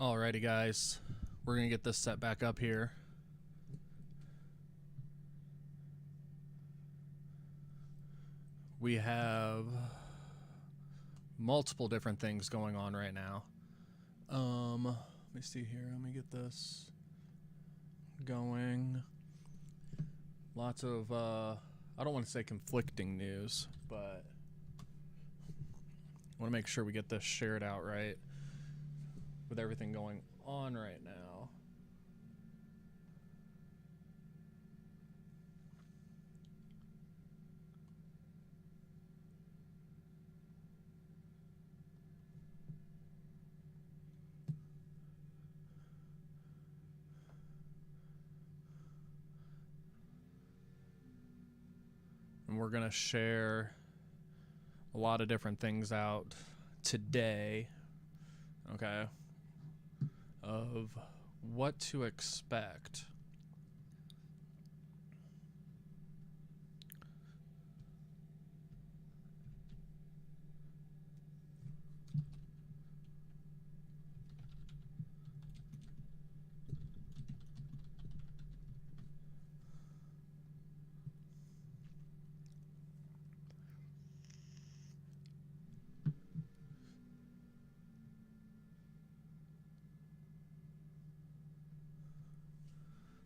Alrighty, guys. We're going to get this set back up here. We have multiple different things going on right now. Let me see here. Let me get this going. Lots of, I don't want to say conflicting news, but I want to make sure we get this shared out right with everything going on right now. And we're going to share a lot of different things out today, okay, of what to expect.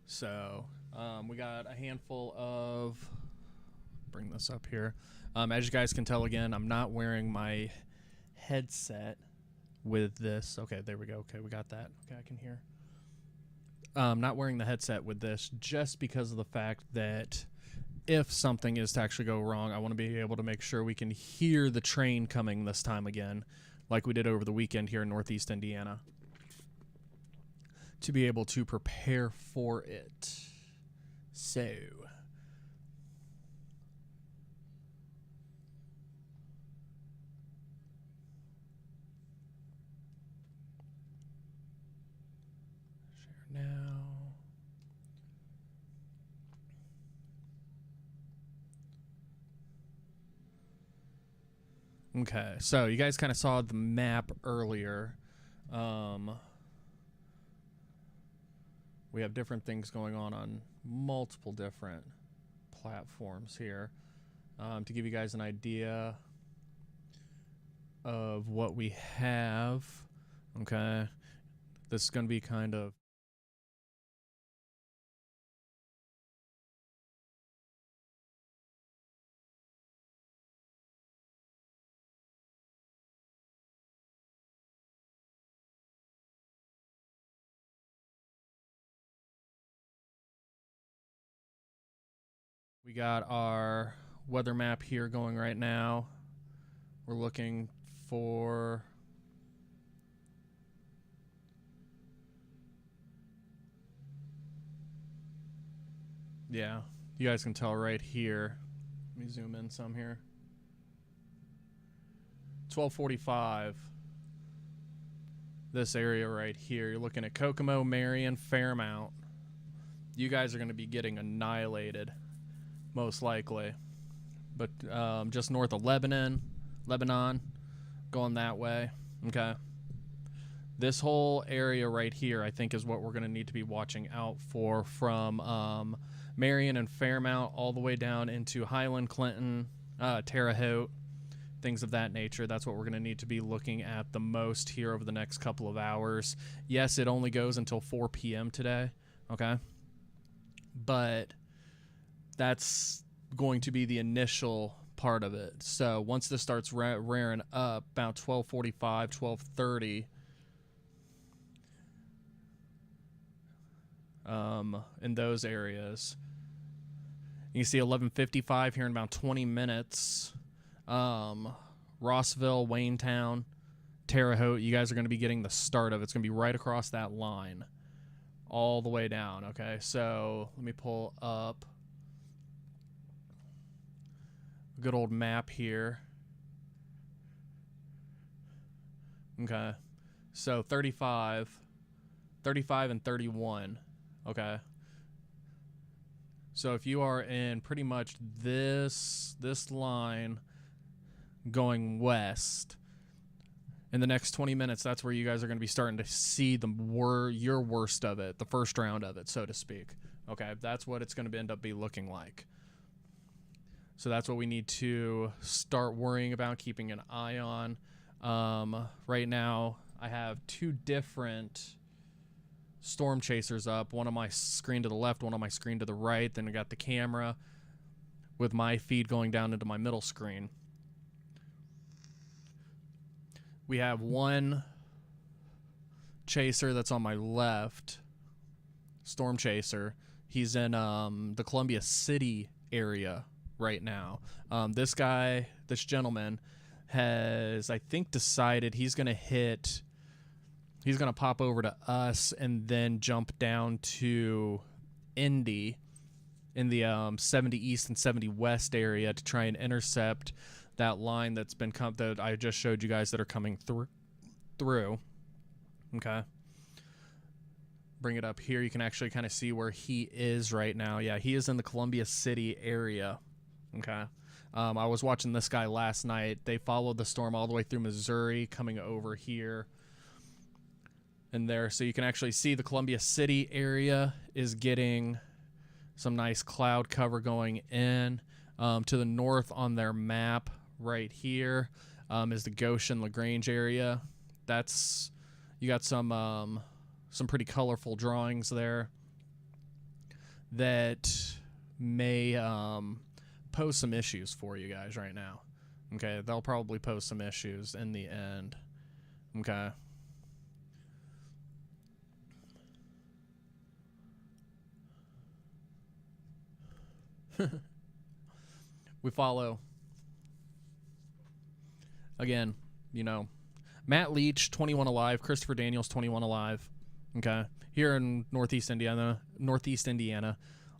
So we got a handful of, bring this up here. As you guys can tell, again, I'm not wearing my headset with this. Okay, there we go. Okay, we got that. Okay, I can hear. I'm not wearing the headset with this just because of the fact that if something is to actually go wrong, I want to be able to make sure we can hear the train coming this time again, like we did over the weekend here in Northeast Indiana, to be able to prepare for it. So share now. Okay, so you guys kind of saw the map earlier. We have different things going on multiple different platforms here. To give you guys an idea of what we have, okay, this is going to be kind of we got our weather map here going right now. We're looking for you guys can tell right here. Let me zoom in some here. 12:45. This area right here. You're looking at Kokomo, Marion, Fairmount. You guys are going to be getting annihilated, most likely. But just north of Lebanon, going that way. Okay. This whole area right here, I think, is what we're going to need to be watching out for, from Marion and Fairmount all the way down into Highland, Clinton, Terre Haute, things of that nature. That's what we're going to need to be looking at the most here over the next couple of hours. Yes, it only goes until 4 p.m. today, okay? But that's going to be the initial part of it. So once this starts rearing up, about 12:45, 12:30, in those areas, you can see 11:55 here in about 20 minutes. Rossville, Waynetown, Terre Haute, you guys are going to be getting the start of it. It's going to be right across that line all the way down. Okay, so let me pull up a good old map here. Okay, so 35 and 31. Okay, so if you are in pretty much this line going west, In the next 20 minutes, that's where you guys are going to be starting to see your worst of it, the first round of it, so to speak. Okay, that's what it's going to end up looking like. So that's what we need to start worrying about, keeping an eye on. Right now, I have 2 different storm chasers up, one on my screen to the left, one on my screen to the right. Then I got the camera with my feed going down into my middle screen. We have one chaser that's on my left, storm chaser. He's in the Columbia City area right now. This gentleman has, I think, decided he's going to pop over to us and then jump down to Indy in the 70 East and 70 West area to try and intercept that line that I just showed you guys that are coming through. Okay. Bring it up here. You can actually kind of see where he is right now. Yeah, he is in the Columbia City area. Okay. I was watching this guy last night. They followed the storm all the way through Missouri, coming over here and there. So you can actually see the Columbia City area is getting some nice cloud cover going in. To the north on their map right here is the Goshen-LaGrange area. You got some pretty colorful drawings there that may pose some issues for you guys right now. Okay, they'll probably pose some issues in the end. Okay. We follow. Again, Matt Leach, 21 alive. Christopher Daniels, 21 alive. Okay. Here in Northeast Indiana.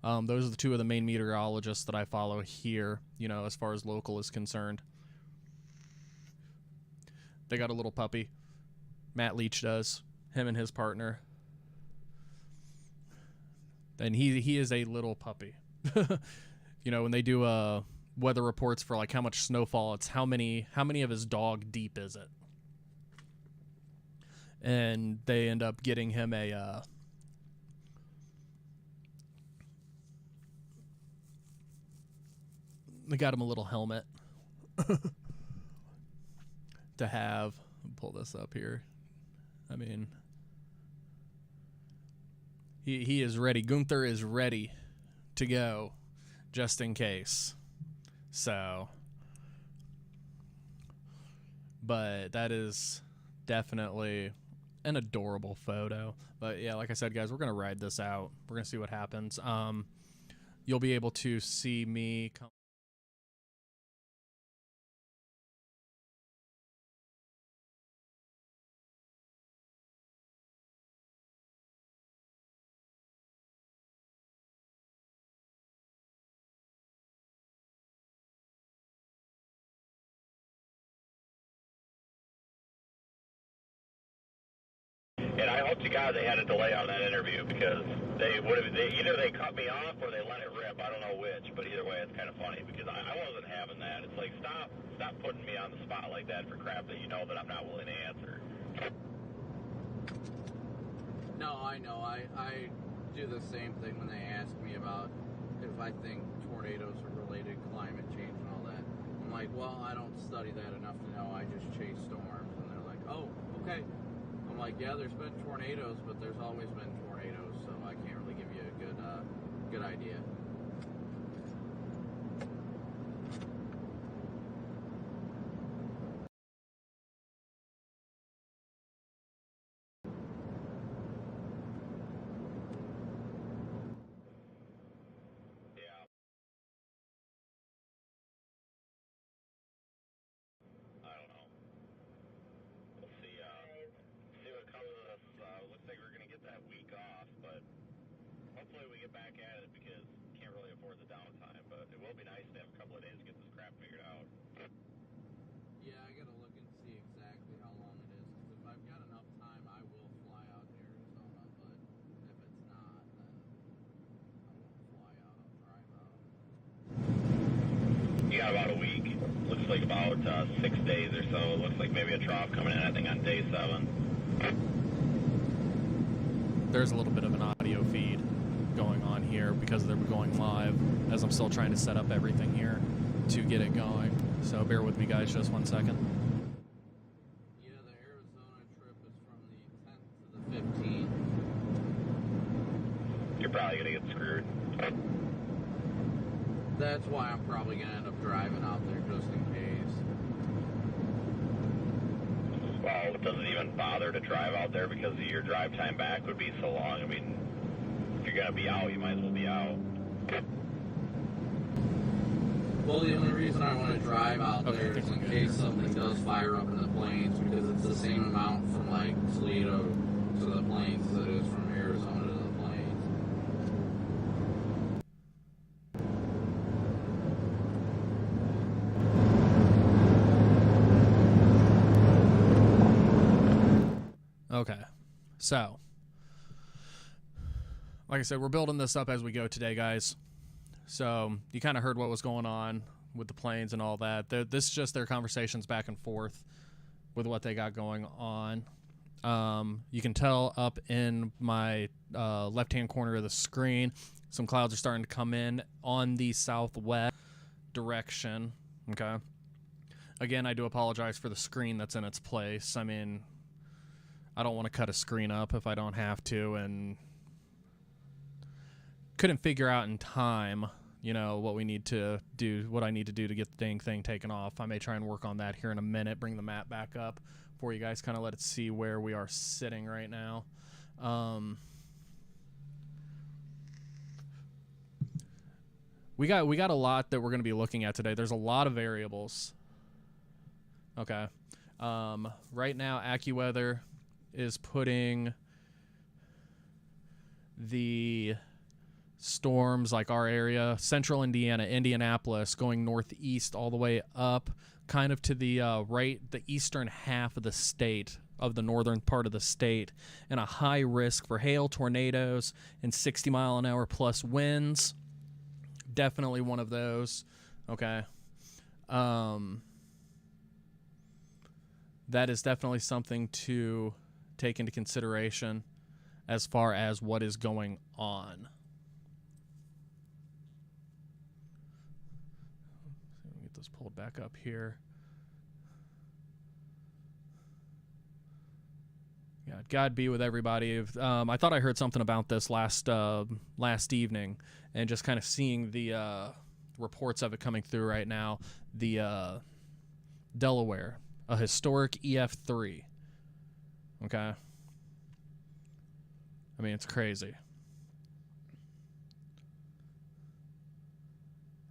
Those are the 2 of the main meteorologists that I follow here, as far as local is concerned. They got a little puppy. Matt Leach does. Him and his partner. And he is a little puppy. When they do weather reports for like how much snowfall, it's how many of his dog deep is it? And they end up getting him they got him a little helmet to have. I'll pull this up here. I mean, he is ready. Gunther is ready to go just in case. So, but that is definitely an adorable photo. But yeah, like I said, guys, we're going to ride this out. We're going to see what happens. You'll be able to see me come. And I hope to God they had a delay on that interview, because either they cut me off or they let it rip. I don't know which, but either way, it's kind of funny because I wasn't having that. It's like, stop putting me on the spot like that for crap that that I'm not willing to answer. No, I know. I do the same thing when they ask me about if I think tornadoes are related to climate change and all that. I'm like, well, I don't study that enough to know. I just chase storms. And they're like, oh, okay. I'm like, yeah, there's been tornadoes, but there's always been tornadoes, so I can't really give you a good idea. Hopefully we get back at it because can't really afford the downtime, but it will be nice to have a couple of days to get this crap figured out. Yeah, I gotta look and see exactly how long it is, because if I've got enough time, I will fly out to Arizona, but if it's not, then I won't fly out, I'll drive out. You got about a week. Looks like about about 6 days or so. It looks like maybe a trough coming in, I think, on day 7. There's a little bit of an audio feed going on here because they're going live as I'm still trying to set up everything here to get it going. So bear with me, guys, just 1 second. Yeah, the Arizona trip is from the 10th to the 15th. You're probably going to get screwed. That's why I'm probably going to end up driving out there just in case. Well, it doesn't even bother to drive out there because your drive time back would be so long. I mean, if you're going to be out, you might as well be out. Well, the only reason I want to drive out there is in case something does fire up in the plains, because it's the same amount from, like, Toledo to the plains as it is from Arizona to the plains. Okay, so like I said, we're building this up as we go today, guys. So you kind of heard what was going on with the planes and all that. This is just their conversations back and forth with what they got going on. You can tell up in my left-hand corner of the screen, some clouds are starting to come in on the southwest direction. Okay. Again, I do apologize for the screen that's in its place. I mean, I don't want to cut a screen up if I don't have to, and couldn't figure out in time, you know, what we need to do, what I need to do to get the dang thing taken off. I may try and work on that here in a minute, bring the map back up for you guys, kind of let it see where we are sitting right now. We got a lot that we're going to be looking at today. There's a lot of variables. Okay. Right now, AccuWeather is putting the storms like our area, central Indiana, Indianapolis, going northeast all the way up kind of to the the eastern half of the state, of the northern part of the state, and a high risk for hail, tornadoes, and 60-mile-an-hour plus winds. Definitely one of those. Okay. That is definitely something to take into consideration as far as what is going on. Let me get this pulled back up here. Yeah, God be with everybody. I thought I heard something about this last evening, and just kind of seeing the reports of it coming through right now. The Delaware, a historic EF3. Okay. I mean, it's crazy.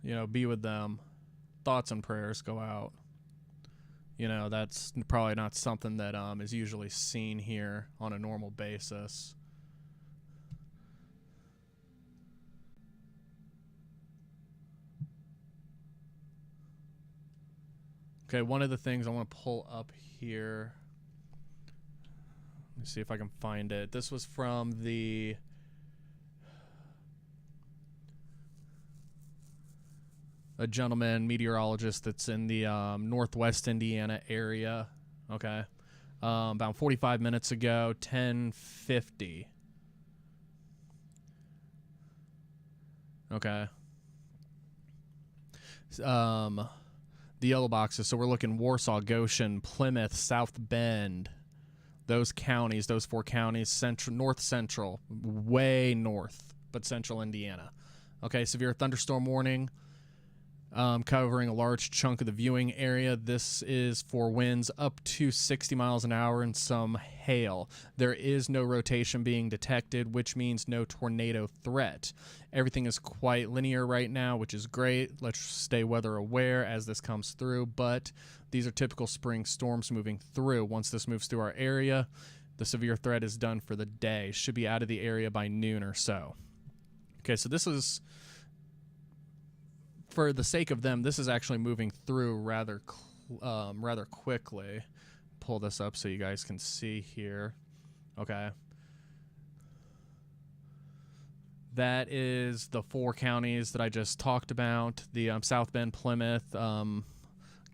You know, be with them. Thoughts and prayers go out. You know, that's probably not something that is usually seen here on a normal basis. Okay, one of the things I want to pull up here. Let me see if I can find it. This was from a gentleman, meteorologist that's in the northwest Indiana area. Okay. About 45 minutes ago, 10:50. Okay. The yellow boxes. So we're looking Warsaw, Goshen, Plymouth, South Bend. Those counties, those 4 counties, central, north central, way north, but central Indiana. Okay, severe thunderstorm warning, covering a large chunk of the viewing area. This is for winds up to 60 miles an hour and some hail. There is no rotation being detected, which means no tornado threat. Everything is quite linear right now, which is great. Let's stay weather aware as this comes through, but these are typical spring storms moving through. Once this moves through our area, the severe threat is done for the day. Should be out of the area by noon or so. Okay, so this is, for the sake of them, this is actually moving through rather quickly. Pull this up so you guys can see here. Okay. That is the 4 counties that I just talked about. The South Bend, Plymouth,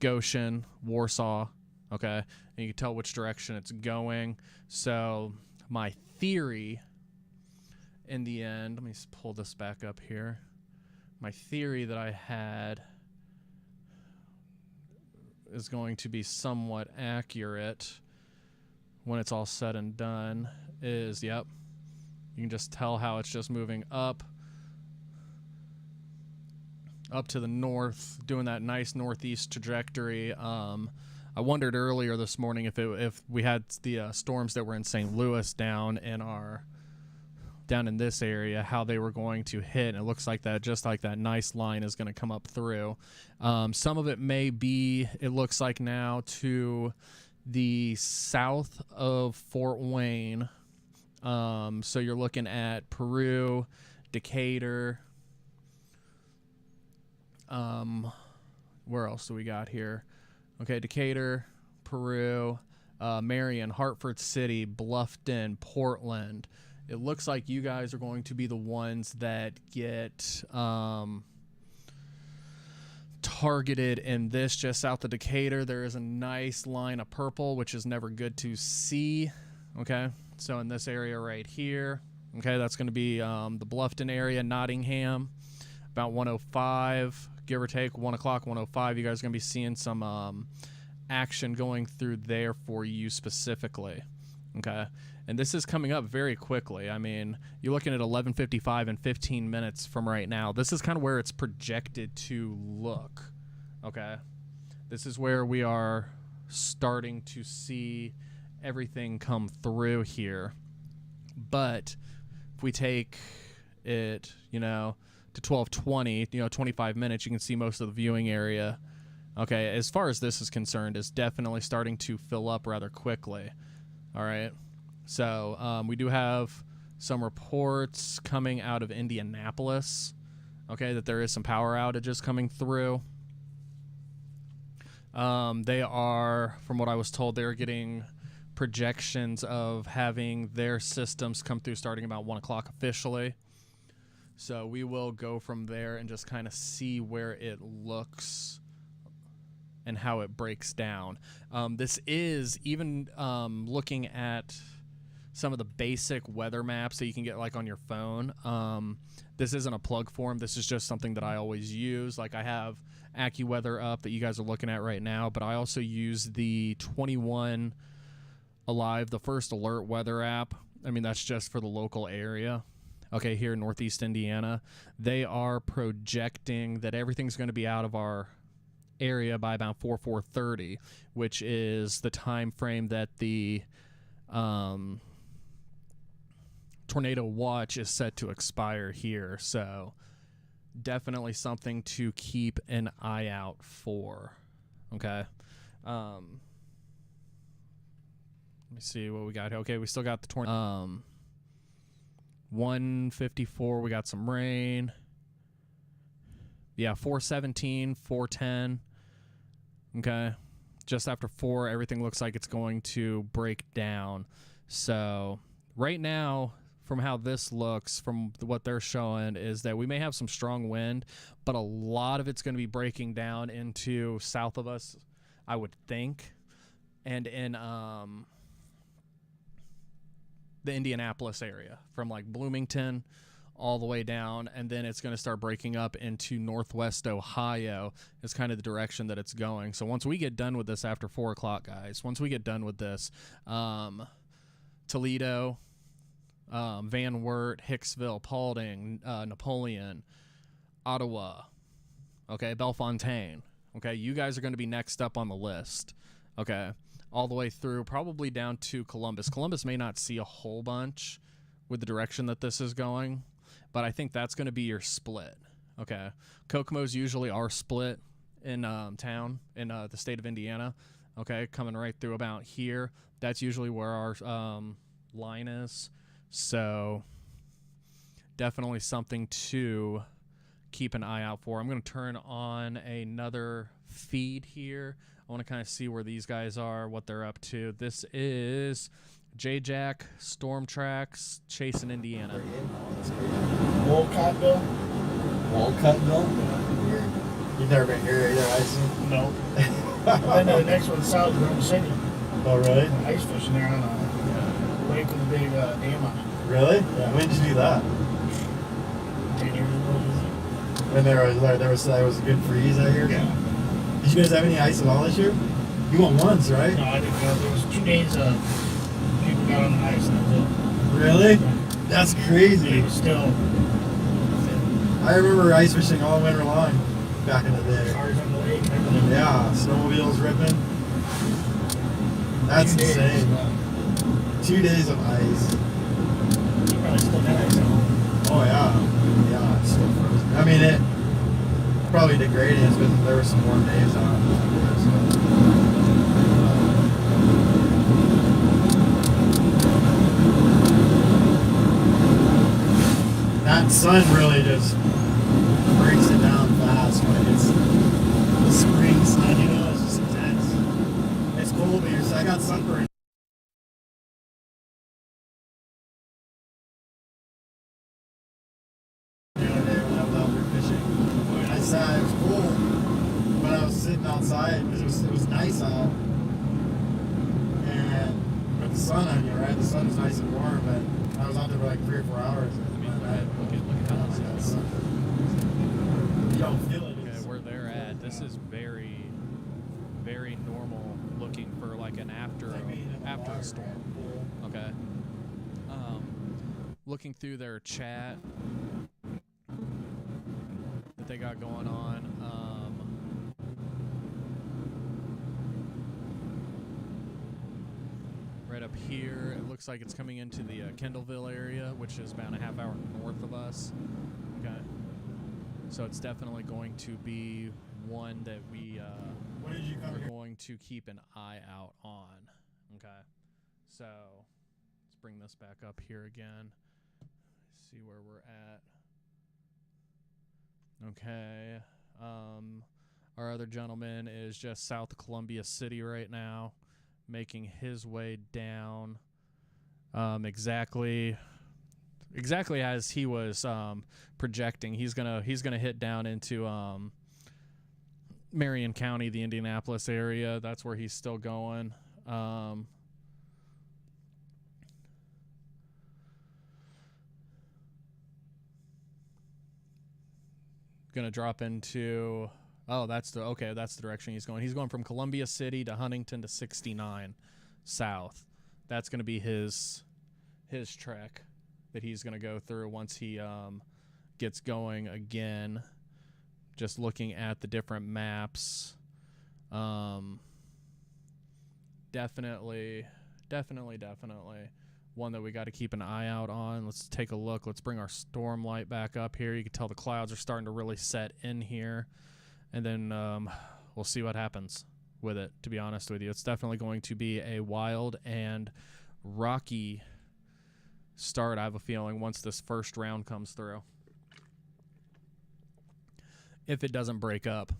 Goshen, Warsaw, okay? And you can tell which direction it's going. So my theory in the end, let me pull this back up here. My theory that I had is going to be somewhat accurate when it's all said and done is, yep, you can just tell how it's just moving up to the north, doing that nice northeast trajectory. I wondered earlier this morning if we had the storms that were in St. Louis down in this area, how they were going to hit. And it looks like that, just like that nice line is going to come up through. Some of it may be, it looks like now, to the south of Fort Wayne. So you're looking at Peru, Decatur. Where else do we got here? Okay, Decatur, Peru, Marion, Hartford City, Bluffton, Portland. It looks like you guys are going to be the ones that get targeted in this. Just south of Decatur, there is a nice line of purple, which is never good to see. Okay, so in this area right here, okay, that's going to be the Bluffton area, Nottingham, about 105, give or take, 1 o'clock, 105. You guys are going to be seeing some action going through there for you specifically. Okay, and this is coming up very quickly. I mean, you're looking at 11:55 in 15 minutes from right now. This is kind of where it's projected to look. Okay, this is where we are starting to see everything come through here. But if we take it, to 12:20, 25 minutes, you can see most of the viewing area. Okay, as far as this is concerned, is definitely starting to fill up rather quickly. All right, so we do have some reports coming out of Indianapolis, okay, that there is some power outages coming through. They are, from what I was told, they're getting projections of having their systems come through starting about 1 o'clock officially. So we will go from there and just kind of see where it looks and how it breaks down. This is even looking at some of the basic weather maps that you can get like on your phone. This isn't a plug form. This is just something that I always use. Like I have AccuWeather up that you guys are looking at right now, but I also use the 21 Alive, the First Alert weather app. I mean, that's just for the local area. Okay, here in Northeast Indiana, they are projecting that everything's going to be out of our area by about 4:30, which is the time frame that the tornado watch is set to expire here. So definitely something to keep an eye out for. Okay. Let me see what we got here. Okay, we still got the tornado. 1:54, we got some rain. Yeah, 4:17, 4:10. Okay, just after 4, everything looks like it's going to break down. So right now, from how this looks, from what they're showing, is that we may have some strong wind, but a lot of it's going to be breaking down into south of us, I would think, and in the Indianapolis area, from like Bloomington all the way down, and then it's going to start breaking up into northwest Ohio is kind of the direction that it's going. So once we get done with this after 4 o'clock, guys, once we get done with this, Toledo, Van Wert, Hicksville, Paulding, Napoleon, Ottawa, okay, Bellefontaine, okay, you guys are going to be next up on the list, okay, all the way through, probably down to Columbus. Columbus may not see a whole bunch with the direction that this is going, but I think that's going to be your split, okay? Kokomo's usually our split in town, in the state of Indiana, okay, coming right through about here. That's usually where our line is, so definitely something to keep an eye out for. I'm going to turn on another feed here. I want to kind of see where these guys are, what they're up to. This is J-Jack, Storm Tracks, chasing Indiana. Wolcottville? Wolcottville? You've never been here either, I see. No. And then the next one south is Rome City. Oh, really? Ice fishing there on a lake with a big dam on it. Really? Yeah. When did you do that? 10 years ago. When there was a good freeze out here? Yeah. Did you guys have any ice at all this year? You went once, right? No, I didn't go. There was 2 days people got on the ice and that was it. Really? That's But crazy. it was still I remember ice fishing all winter long back in the day. cars on the lake and everything. Yeah, snowmobiles ripping. That's 2 days, insane. 2 days of ice. You probably still got ice at home. Oh yeah, yeah, it's still frozen. I mean, it probably degraded, but there were some warm days on there. So. That sun really just breaks it down fast when it's the spring sun. You know, it's just intense. It's cold here, so I got sunburned. The other day when I was out there fishing, I saw it was cold, but I was sitting outside because it was nice out, and with the sun on you, right? The sun was nice and warm, but I was out there for like 3 or 4 hours. Look at how this is. You don't feel it. Okay, where they're at, this is very, very normal looking for like an after a storm. Okay. Looking through their chat that they got going on. Right up here, it looks like it's coming into the Kendallville area, which is about a half hour north of us. Okay. So it's definitely going to be one that we When did you come are here? going to keep an eye out on. Okay. So let's bring this back up here again. See where we're at. Okay. Our other gentleman is just south of Columbia City right now, making his way down. Exactly as he was projecting. He's gonna hit down into Marion County, the Indianapolis area. That's where he's still going. Gonna drop into that's the direction he's going. He's going from Columbia City to Huntington to 69 south. That's gonna be his trek that he's gonna go through once he gets going again. Just looking at the different maps. Definitely one that we got to keep an eye out on. Let's take a look. Let's bring our storm light back up here. You can tell the clouds are starting to really set in here. And then we'll see what happens with it, to be honest with you. It's definitely going to be a wild and rocky start, I have a feeling, once this first round comes through. If it doesn't break up.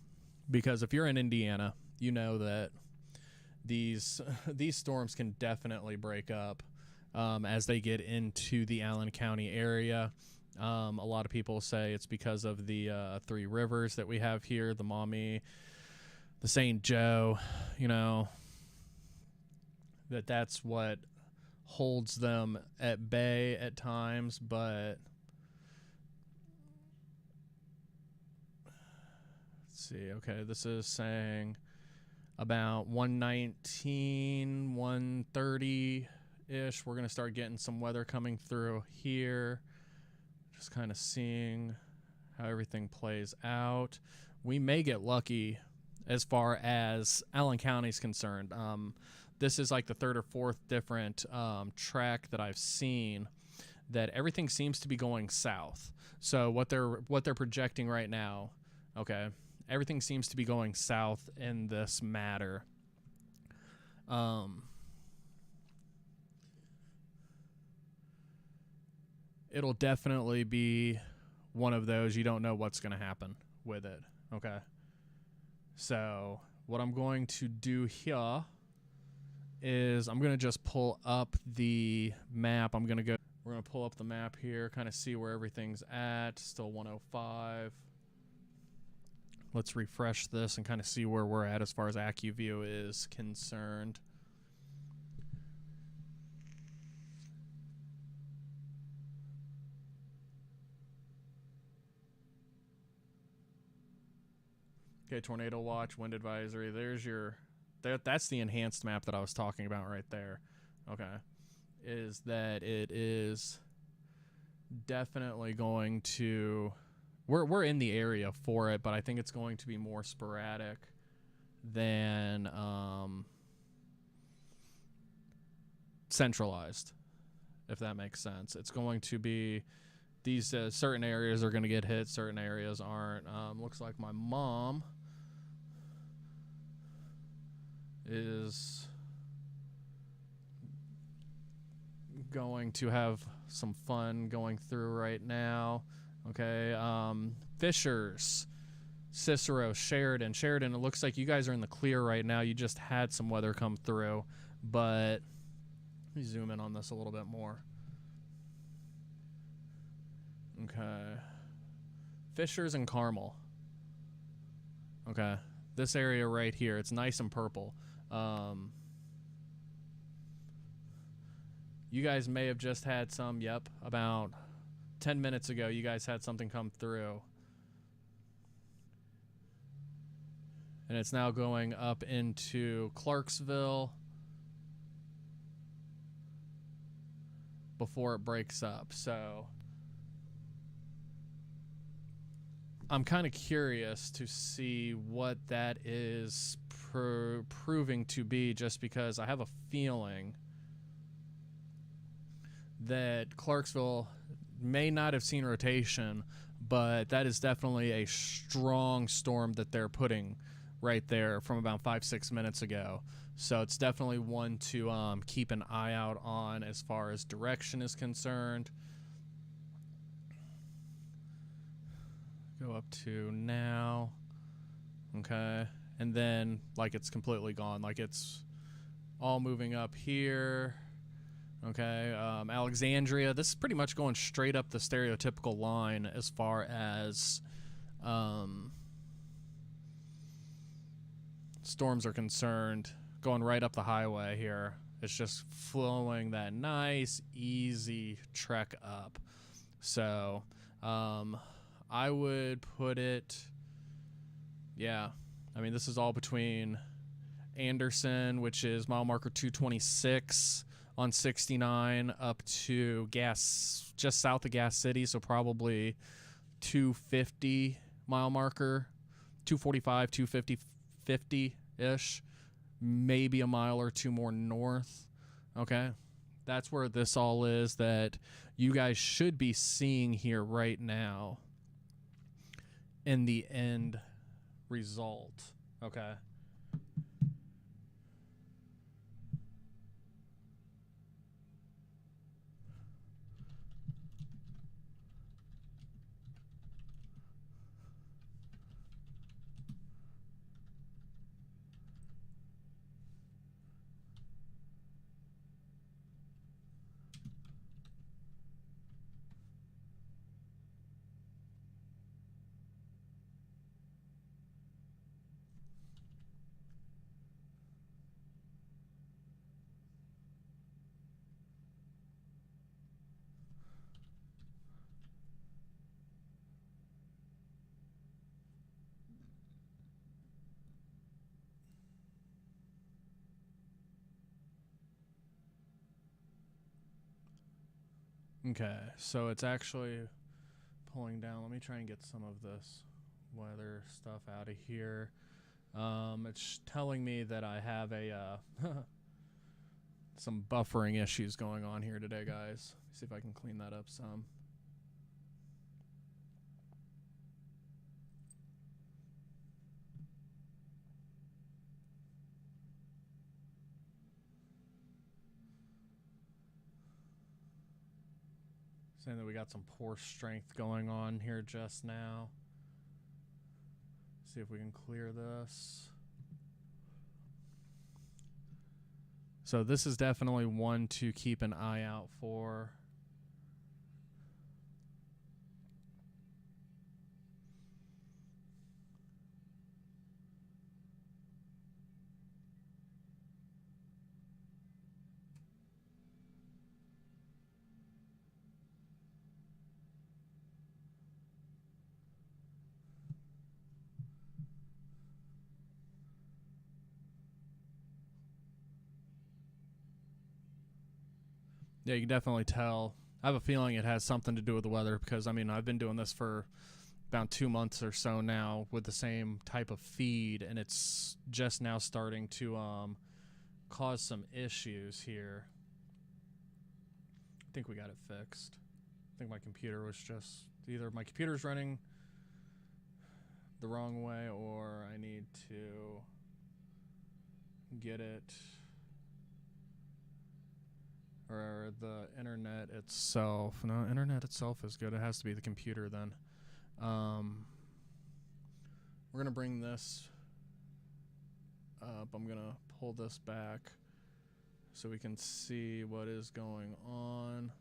Because if you're in Indiana, you know that these storms can definitely break up as they get into the Allen County area. A lot of people say it's because of the 3 rivers that we have here, the Maumee, the St. Joe, you know, that's what holds them at bay at times. But let's see. Okay, this is saying about 119, 130-ish. We're going to start getting some weather coming through here. Just kind of seeing how everything plays out. We may get lucky as far as Allen County is concerned. This is like the 3rd or 4th different track that I've seen that everything seems to be going south. So what they're projecting right now, okay, everything seems to be going south in this matter. It'll definitely be one of those you don't know what's going to happen with it. Okay. So what I'm going to do here is I'm going to just pull up the map. We're going to pull up the map here, kind of see where everything's at. Still 105. Let's refresh this and kind of see where we're at as far as AccuView is concerned. Okay, tornado watch, wind advisory. There's your... That's the enhanced map that I was talking about right there. Okay. Is that it is definitely going to... We're in the area for it, but I think it's going to be more sporadic than centralized, if that makes sense. It's going to be... These certain areas are going to get hit, certain areas aren't. Looks like my mom is going to have some fun going through right now. Okay, Fishers, Cicero, Sheridan. Sheridan, it looks like you guys are in the clear right now. You just had some weather come through, but let me zoom in on this a little bit more. Okay. Fishers and Carmel. Okay. This area right here, it's nice and purple. You guys may have just had some, yep, about 10 minutes ago, you guys had something come through. And it's now going up into Clarksville before it breaks up. So I'm kind of curious to see what that is proving to be, just because I have a feeling that Clarksville may not have seen rotation, but that is definitely a strong storm that they're putting right there from about 5-6 minutes ago. So it's definitely one to keep an eye out on as far as direction is concerned. Go up to now. Okay. And then, like, it's completely gone. Like, it's all moving up here. Okay. Alexandria. This is pretty much going straight up the stereotypical line as far as storms are concerned. Going right up the highway here. It's just flowing that nice, easy trek up. So, I would put it, yeah, I mean, this is all between Anderson, which is mile marker 226 on 69, up to just south of Gas City, so probably 250 mile marker, 245, 250, 50-ish, maybe a mile or two more north. Okay, that's where this all is that you guys should be seeing here right now in the end result. Okay. Okay, so it's actually pulling down. Let me try and get some of this weather stuff out of here. It's telling me that I have a some buffering issues going on here today, guys. See if I can clean that up some. Saying that we got some poor strength going on here just now. See if we can clear this. So this is definitely one to keep an eye out for. Yeah, you can definitely tell. I have a feeling it has something to do with the weather because, I mean, I've been doing this for about 2 months or so now with the same type of feed, and it's just now starting to cause some issues here. I think we got it fixed. I think my computer was just either my computer's running the wrong way or I need to get it, or the internet itself. No, internet itself is good. It has to be the computer then. We're gonna bring this up. I'm gonna pull this back so we can see what is going on.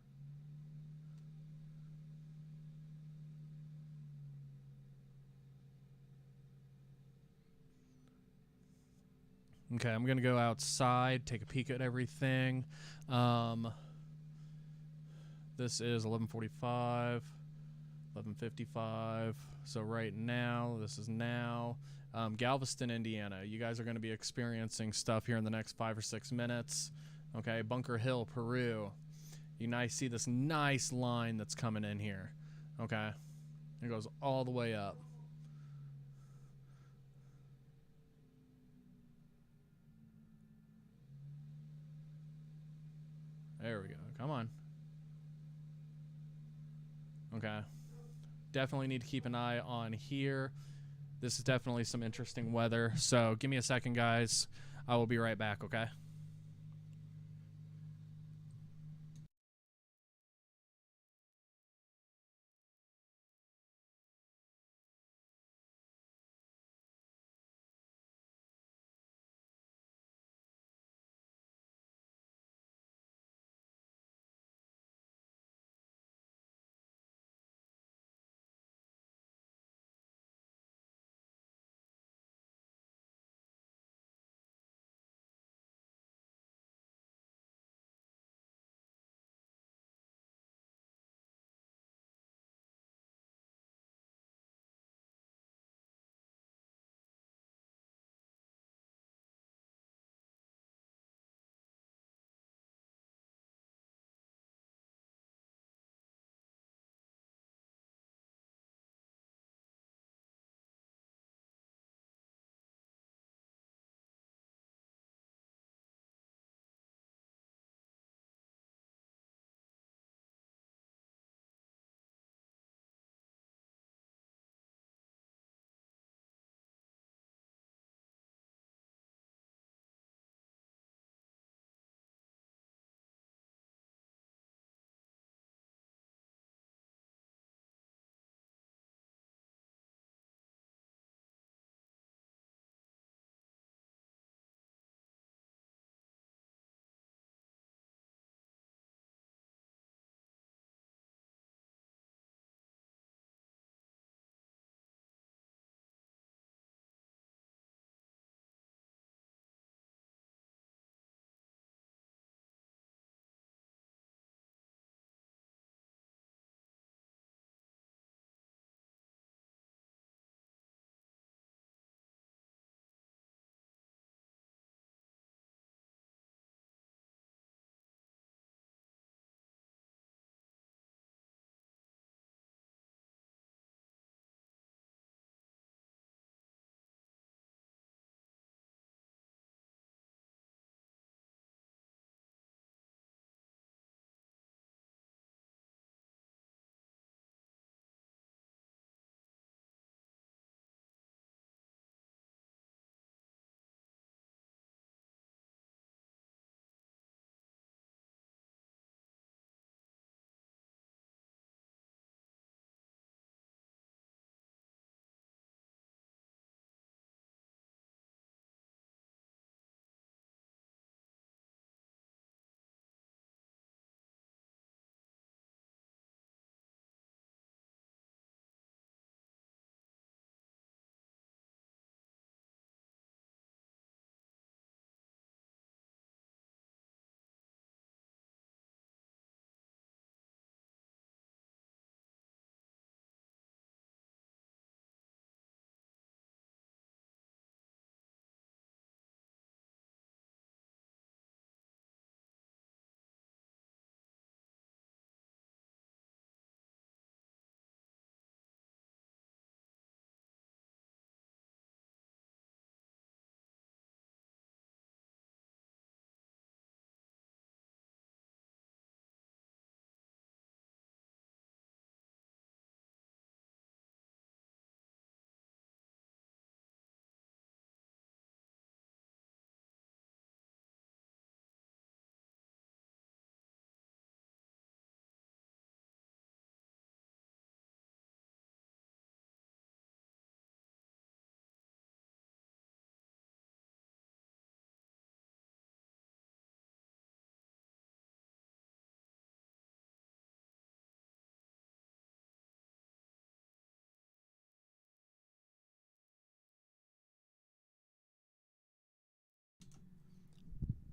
Okay, I'm gonna go outside, take a peek at everything. This is 11:45, 11:55. So right now, this is now Galveston, Indiana. You guys are going to be experiencing stuff here in the next 5 or 6 minutes. Okay, Bunker Hill, Peru. You nice see this nice line that's coming in here. Okay, it goes all the way up. There we go. Come on. Okay. Definitely need to keep an eye on here. This is definitely some interesting weather. So give me a second, guys. I will be right back, okay?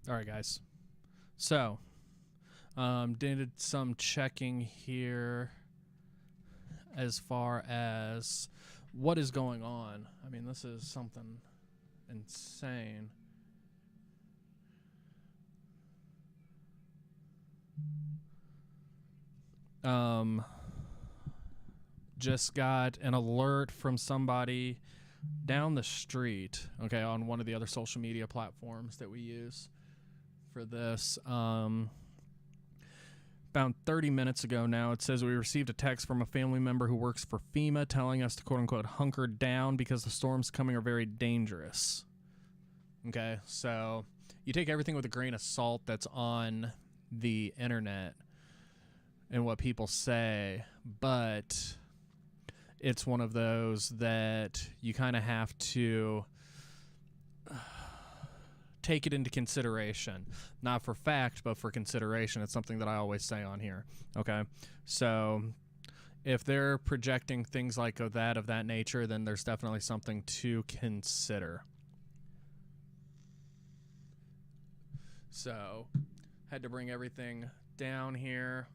All right, guys. So, did some checking here as far as what is going on. I mean, this is something insane. Just got an alert from somebody down the street, okay, on one of the other social media platforms that we use for this. About 30 minutes ago now, it says we received a text from a family member who works for FEMA telling us to quote-unquote hunker down because the storms coming are very dangerous. Okay, so you take everything with a grain of salt that's on the internet and what people say, but it's one of those that you kind of have to take it into consideration. Not for fact, but for consideration. It's something that I always say on here. Okay, so if they're projecting things like that of that nature, then there's definitely something to consider. So, had to bring everything down here.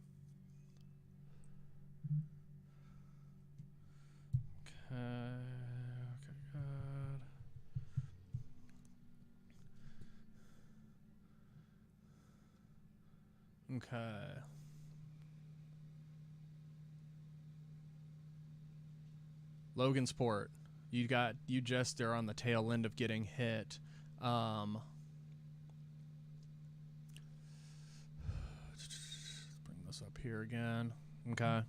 Okay, good. Okay. Logansport, you just are on the tail end of getting hit. Bring this up here again. Okay.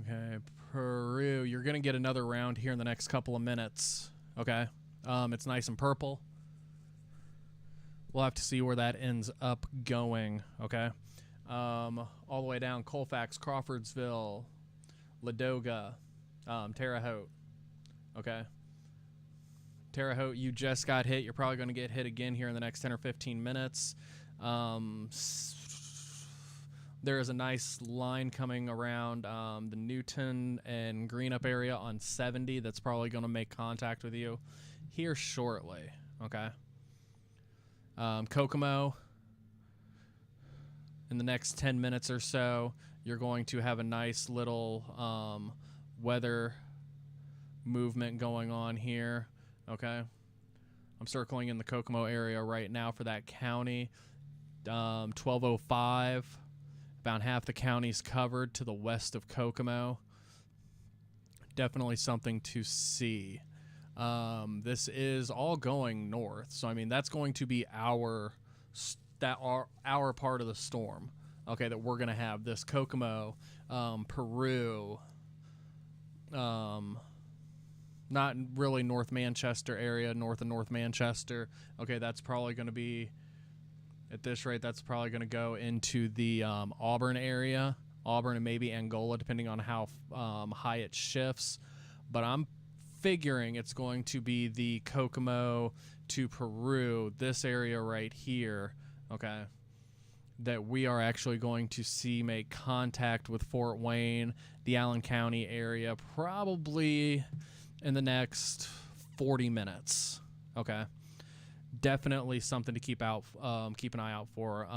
Okay, Peru, you're going to get another round here in the next couple of minutes. Okay. It's nice and purple. We'll have to see where that ends up going. Okay. All the way down Colfax, Crawfordsville, Ladoga, Terre Haute. Okay. Terre Haute, you just got hit. You're probably going to get hit again here in the next 10 or 15 minutes. There is a nice line coming around the Newton and Greenup area on 70 that's probably going to make contact with you here shortly. Okay. Kokomo, in the next 10 minutes or so, you're going to have a nice little weather movement going on here. Okay. I'm circling in the Kokomo area right now for that county. 1205. About half the county's covered to the west of Kokomo. Definitely something to see. This is all going north, so I mean that's going to be our part of the storm. Okay, that we're gonna have this Kokomo, Peru, not really North Manchester area, north of North Manchester. Okay, that's probably going to be. At this rate, that's probably going to go into the Auburn area, Auburn and maybe Angola, depending on how high it shifts. But I'm figuring it's going to be the Kokomo to Peru, this area right here, okay, that we are actually going to see make contact with Fort Wayne, the Allen County area, probably in the next 40 minutes, okay. Definitely something to keep an eye out for.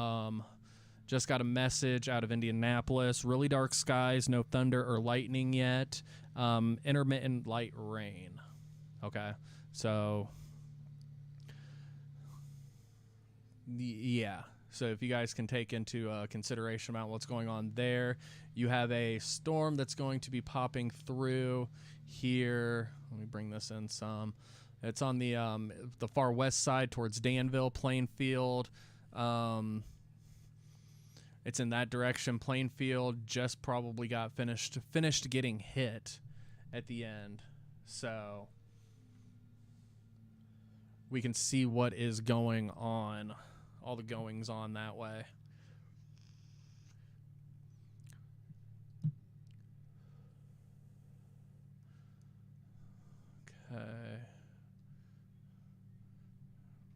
Just got a message out of Indianapolis. Really dark skies, no thunder or lightning yet. Intermittent light rain. Okay, so yeah. So if you guys can take into consideration about what's going on there, you have a storm that's going to be popping through here. Let me bring this in some. It's on the far west side towards Danville, Plainfield. It's in that direction. Plainfield just probably got finished getting hit at the end. So we can see what is going on, all the goings on that way. Okay.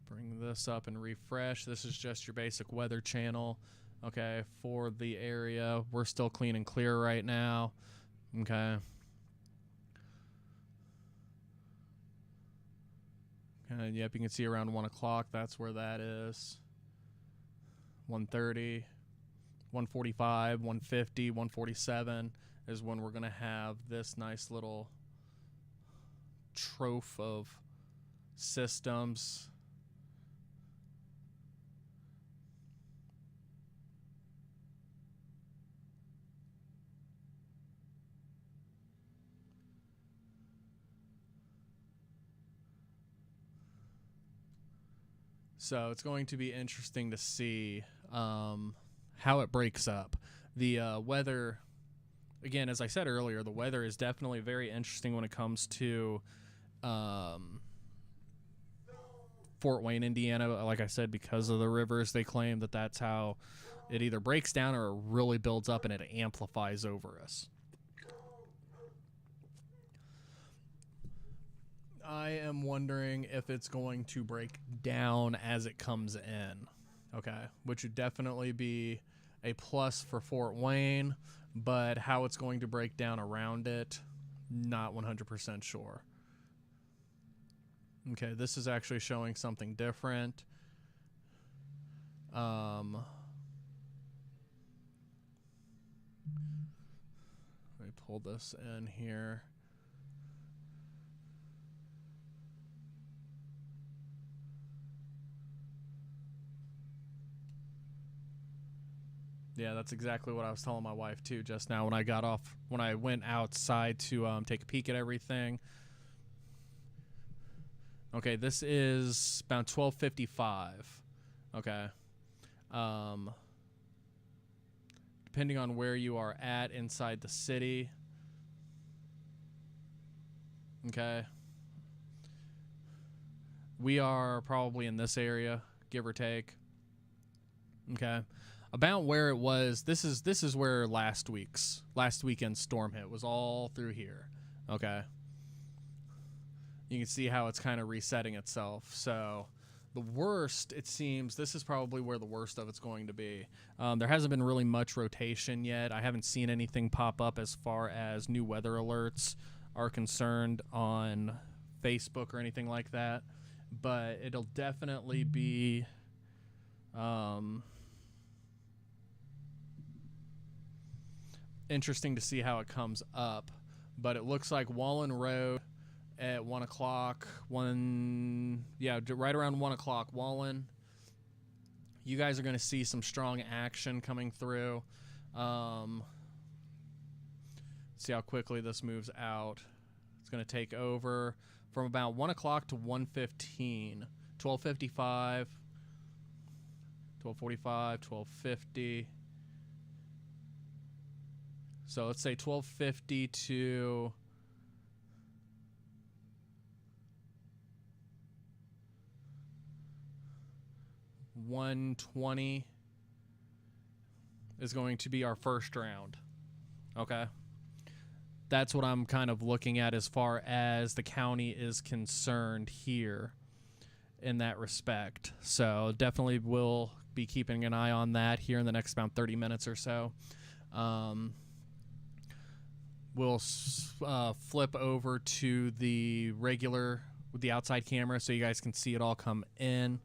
Bring this up and refresh. This is just your basic weather channel, okay, for the area. We're still clean and clear right now, okay. And yep, you can see around 1 o'clock, that's where that is. 1:30, 1:45, 1:50, 1:47 is when we're going to have this nice little trove of systems. So it's going to be interesting to see how it breaks up. The weather, again, as I said earlier, the weather is definitely very interesting when it comes to Fort Wayne, Indiana. Like I said, because of the rivers, they claim that that's how it either breaks down or it really builds up and it amplifies over us. I am wondering if it's going to break down as it comes in, okay, which would definitely be a plus for Fort Wayne, but how it's going to break down around it, not 100% sure. Okay, this is actually showing something different. Let me pull this in here. Yeah, that's exactly what I was telling my wife too just now when I went outside to take a peek at everything. Okay, this is about 12:55. Okay. Depending on where you are at inside the city. Okay. We are probably in this area, give or take. Okay. About where it was, this is where last weekend's storm hit, was all through here. Okay. You can see how it's kind of resetting itself. So the worst, it seems, this is probably where the worst of it's going to be. There hasn't been really much rotation yet. I haven't seen anything pop up as far as new weather alerts are concerned on Facebook or anything like that. But it'll definitely be interesting to see how it comes up. But it looks like Wallen Road at 1 o'clock, right around 1 o'clock, Wallen. You guys are going to see some strong action coming through. See how quickly this moves out. It's going to take over from about 1 o'clock to 1:15, 12:55, 12:45, 12:50. So let's say 12:50 to 1:20 is going to be our first round. Okay. That's what I'm kind of looking at as far as the county is concerned here in that respect. So definitely will be keeping an eye on that here in the next about 30 minutes or so. We'll flip over to the regular with the outside camera so you guys can see it all come in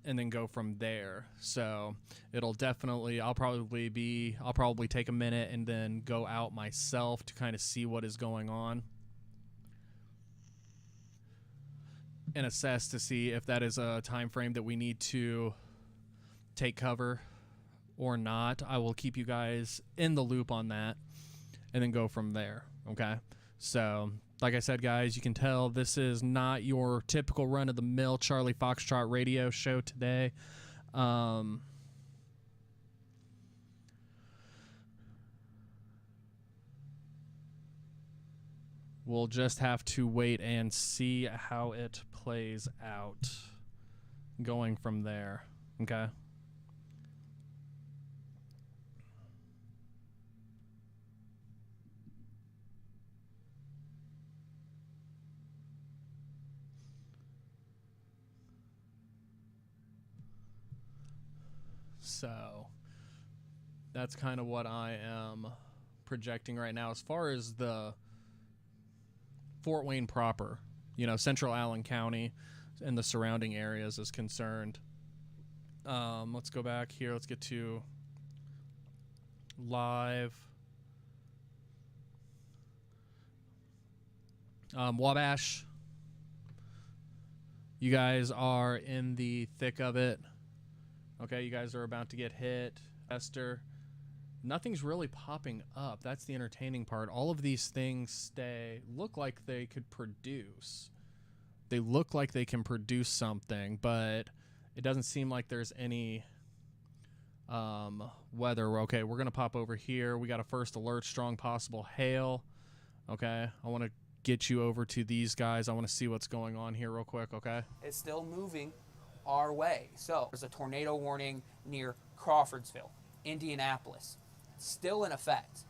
and then go from there. So it'll definitely, I'll probably take a minute and then go out myself to kind of see what is going on and assess to see if that is a time frame that we need to take cover or not. I will keep you guys in the loop on that and then go from there. Okay. So like I said, guys, you can tell this is not your typical run-of-the-mill Charlie Foxtrot radio show today. We'll just have to wait and see how it plays out going from there. Okay? So that's kind of what I am projecting right now as far as the Fort Wayne proper, Central Allen County. and the surrounding areas is concerned. Let's go back here. Let's get to live. Wabash, you guys are in the thick of it. Okay, you guys are about to get hit. Esther, nothing's really popping up. That's the entertaining part. All of these things look like they could produce. They look like they can produce something, but it doesn't seem like there's any weather. Okay, we're going to pop over here. We got a first alert, strong possible hail. Okay, I want to get you over to these guys. I want to see what's going on here real quick, okay? It's still moving our way. So there's a tornado warning near Crawfordsville, Indianapolis. It's still in effect.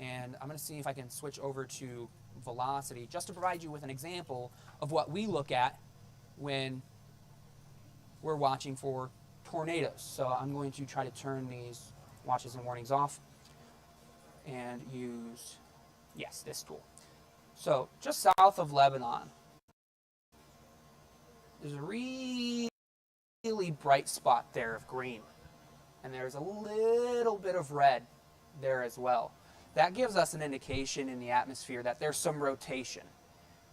And I'm going to see if I can switch over to velocity just to provide you with an example of what we look at when we're watching for tornadoes. So I'm going to try to turn these watches and warnings off and use, yes, this tool. So just south of Lebanon, there's a really bright spot there of green. And there's a little bit of red there as well. That gives us an indication in the atmosphere that there's some rotation.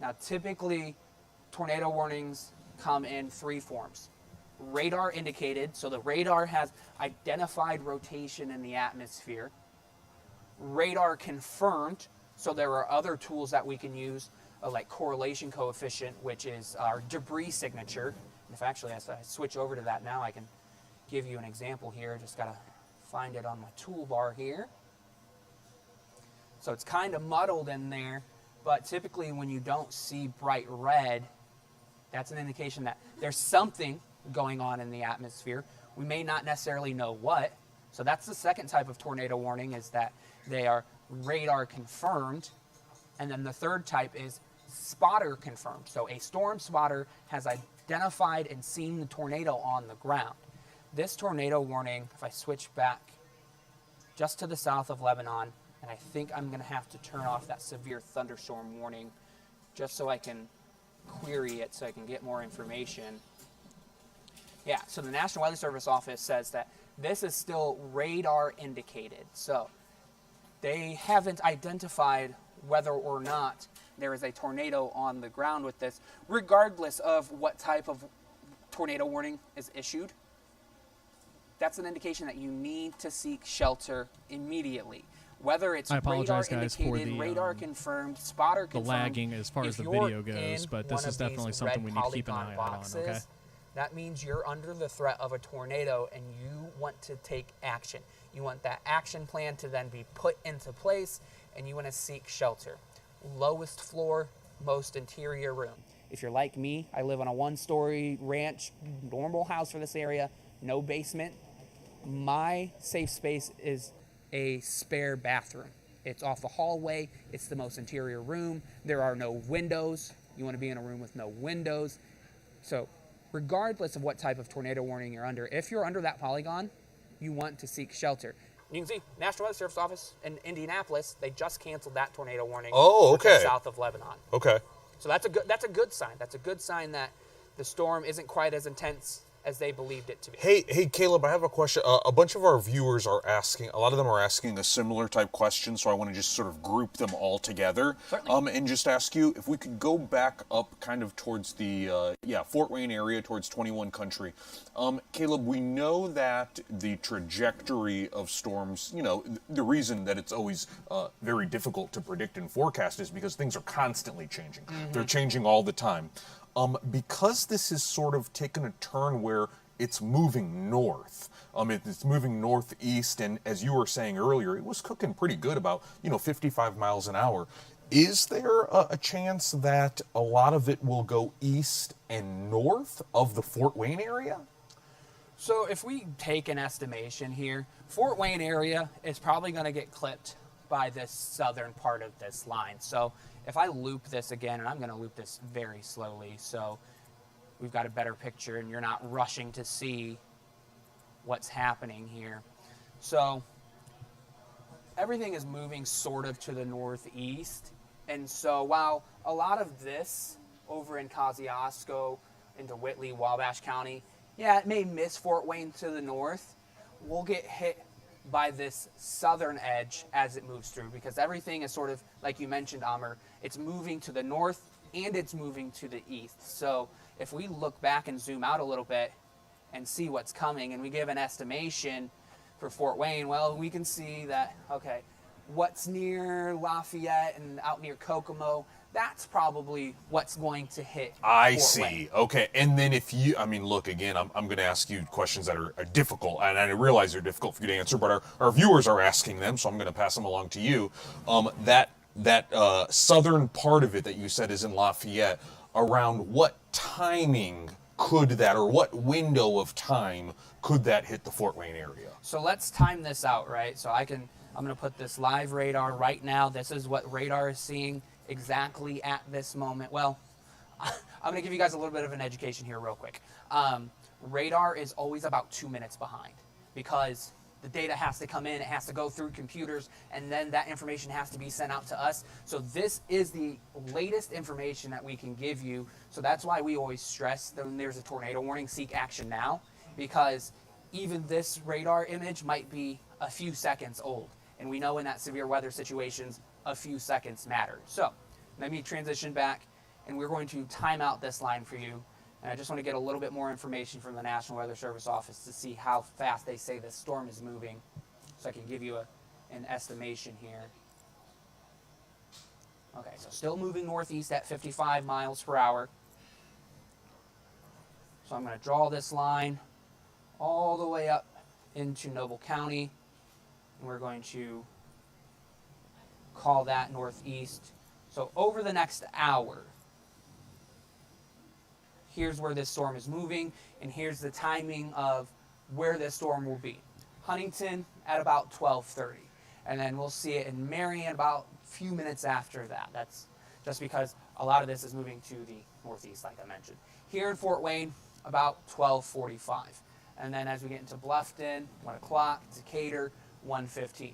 Now typically tornado warnings come in three forms. Radar indicated, so the radar has identified rotation in the atmosphere. Radar confirmed, so there are other tools that we can use, like correlation coefficient, which is our debris signature. And if actually as I switch over to that now, I can give you an example here. Just got to find it on my toolbar here. So it's kind of muddled in there, but typically when you don't see bright red, that's an indication that there's something going on in the atmosphere. We may not necessarily know what. So that's the second type of tornado warning, is that they are radar confirmed. And then the third type is spotter confirmed. So a storm spotter has identified and seen the tornado on the ground. This tornado warning, if I switch back just to the south of Lebanon, and I think I'm going to have to turn off that severe thunderstorm warning just so I can query it so I can get more information. Yeah, so the National Weather Service office says that this is still radar indicated. So they haven't identified whether or not there is a tornado on the ground with this, regardless of what type of tornado warning is issued. That's an indication that you need to seek shelter immediately. Whether it's I apologize, radar guys, indicated, for the radar confirmed, spotter the confirmed. lagging as far as the video goes, but this is definitely something we need to keep an eye out on, okay? That means you're under the threat of a tornado and you want to take action. You want that action plan to then be put into place, and you want to seek shelter. Lowest floor, most interior room. If you're like me, I live on a one-story ranch, normal house for this area, no basement. My safe space is a spare bathroom. It's off the hallway. It's the most interior room. There are no windows. You want to be in a room with no windows. So regardless of what type of tornado warning you're under, if you're under that polygon, you want to seek shelter. You can see National Weather Service office in Indianapolis, they just canceled that tornado warning. Oh, okay. South of Lebanon. Okay. So that's a good sign. That's a good sign that the storm isn't quite as intense as they believed it to be. Hey, Caleb, I have a question. A bunch of our viewers are asking, a lot of them are asking a similar type question, so I want to just sort of group them all together. Certainly. And just ask you if we could go back up kind of towards the, Fort Wayne area, towards 21 Country. Caleb, we know that the trajectory of storms, the reason that it's always very difficult to predict and forecast is because things are constantly changing. Mm-hmm. They're changing all the time. Because this has sort of taken a turn where it's moving north, it's moving northeast, and as you were saying earlier, it was cooking pretty good, about 55 miles an hour. Is there a chance that a lot of it will go east and north of the Fort Wayne area? So if we take an estimation here, Fort Wayne area is probably going to get clipped by this southern part of this line. So if I loop this again, and I'm going to loop this very slowly so we've got a better picture and you're not rushing to see what's happening here. So everything is moving sort of to the northeast. And so while a lot of this over in Kosciuszko into Whitley, Wabash County. Yeah, it may miss Fort Wayne to the north. We'll get hit by this southern edge as it moves through, because everything is sort of, like you mentioned, Amr, it's moving to the north and it's moving to the east. So if we look back and zoom out a little bit and see what's coming, and we give an estimation for Fort Wayne, well, we can see that, okay, what's near Lafayette and out near Kokomo, that's probably what's going to hit I Fort see. Wayne. Okay. And then if you, I mean, look, again, I'm going to ask you questions that are difficult, and I realize they're difficult for you to answer, but our viewers are asking them, so I'm going to pass them along to you. That southern part of it that you said is in Lafayette, around what timing could that, or what window of time could that hit the Fort Wayne area? So let's time this out, right? So I'm going to put this live radar right now. This is what radar is seeing exactly at this moment. Well, I'm going to give you guys a little bit of an education here real quick. Radar is always about 2 minutes behind, because the data has to come in, it has to go through computers, and then that information has to be sent out to us. So this is the latest information that we can give you. So that's why we always stress that when there's a tornado warning, seek action now, because even this radar image might be a few seconds old. And we know in that severe weather situations, a few seconds matter. So let me transition back, and we're going to time out this line for you. And I just want to get a little bit more information from the National Weather Service office to see how fast they say this storm is moving, so I can give you an estimation here. Okay, so still moving northeast at 55 miles per hour. So I'm going to draw this line all the way up into Noble County, and we're going to call that northeast. So over the next hour, here's where this storm is moving, and here's the timing of where this storm will be. Huntington at about 12:30, and then we'll see it in Marion about a few minutes after that. That's just because a lot of this is moving to the northeast, like I mentioned. Here in Fort Wayne, about 12:45, and then as we get into Bluffton, 1 o'clock, Decatur, 1:15.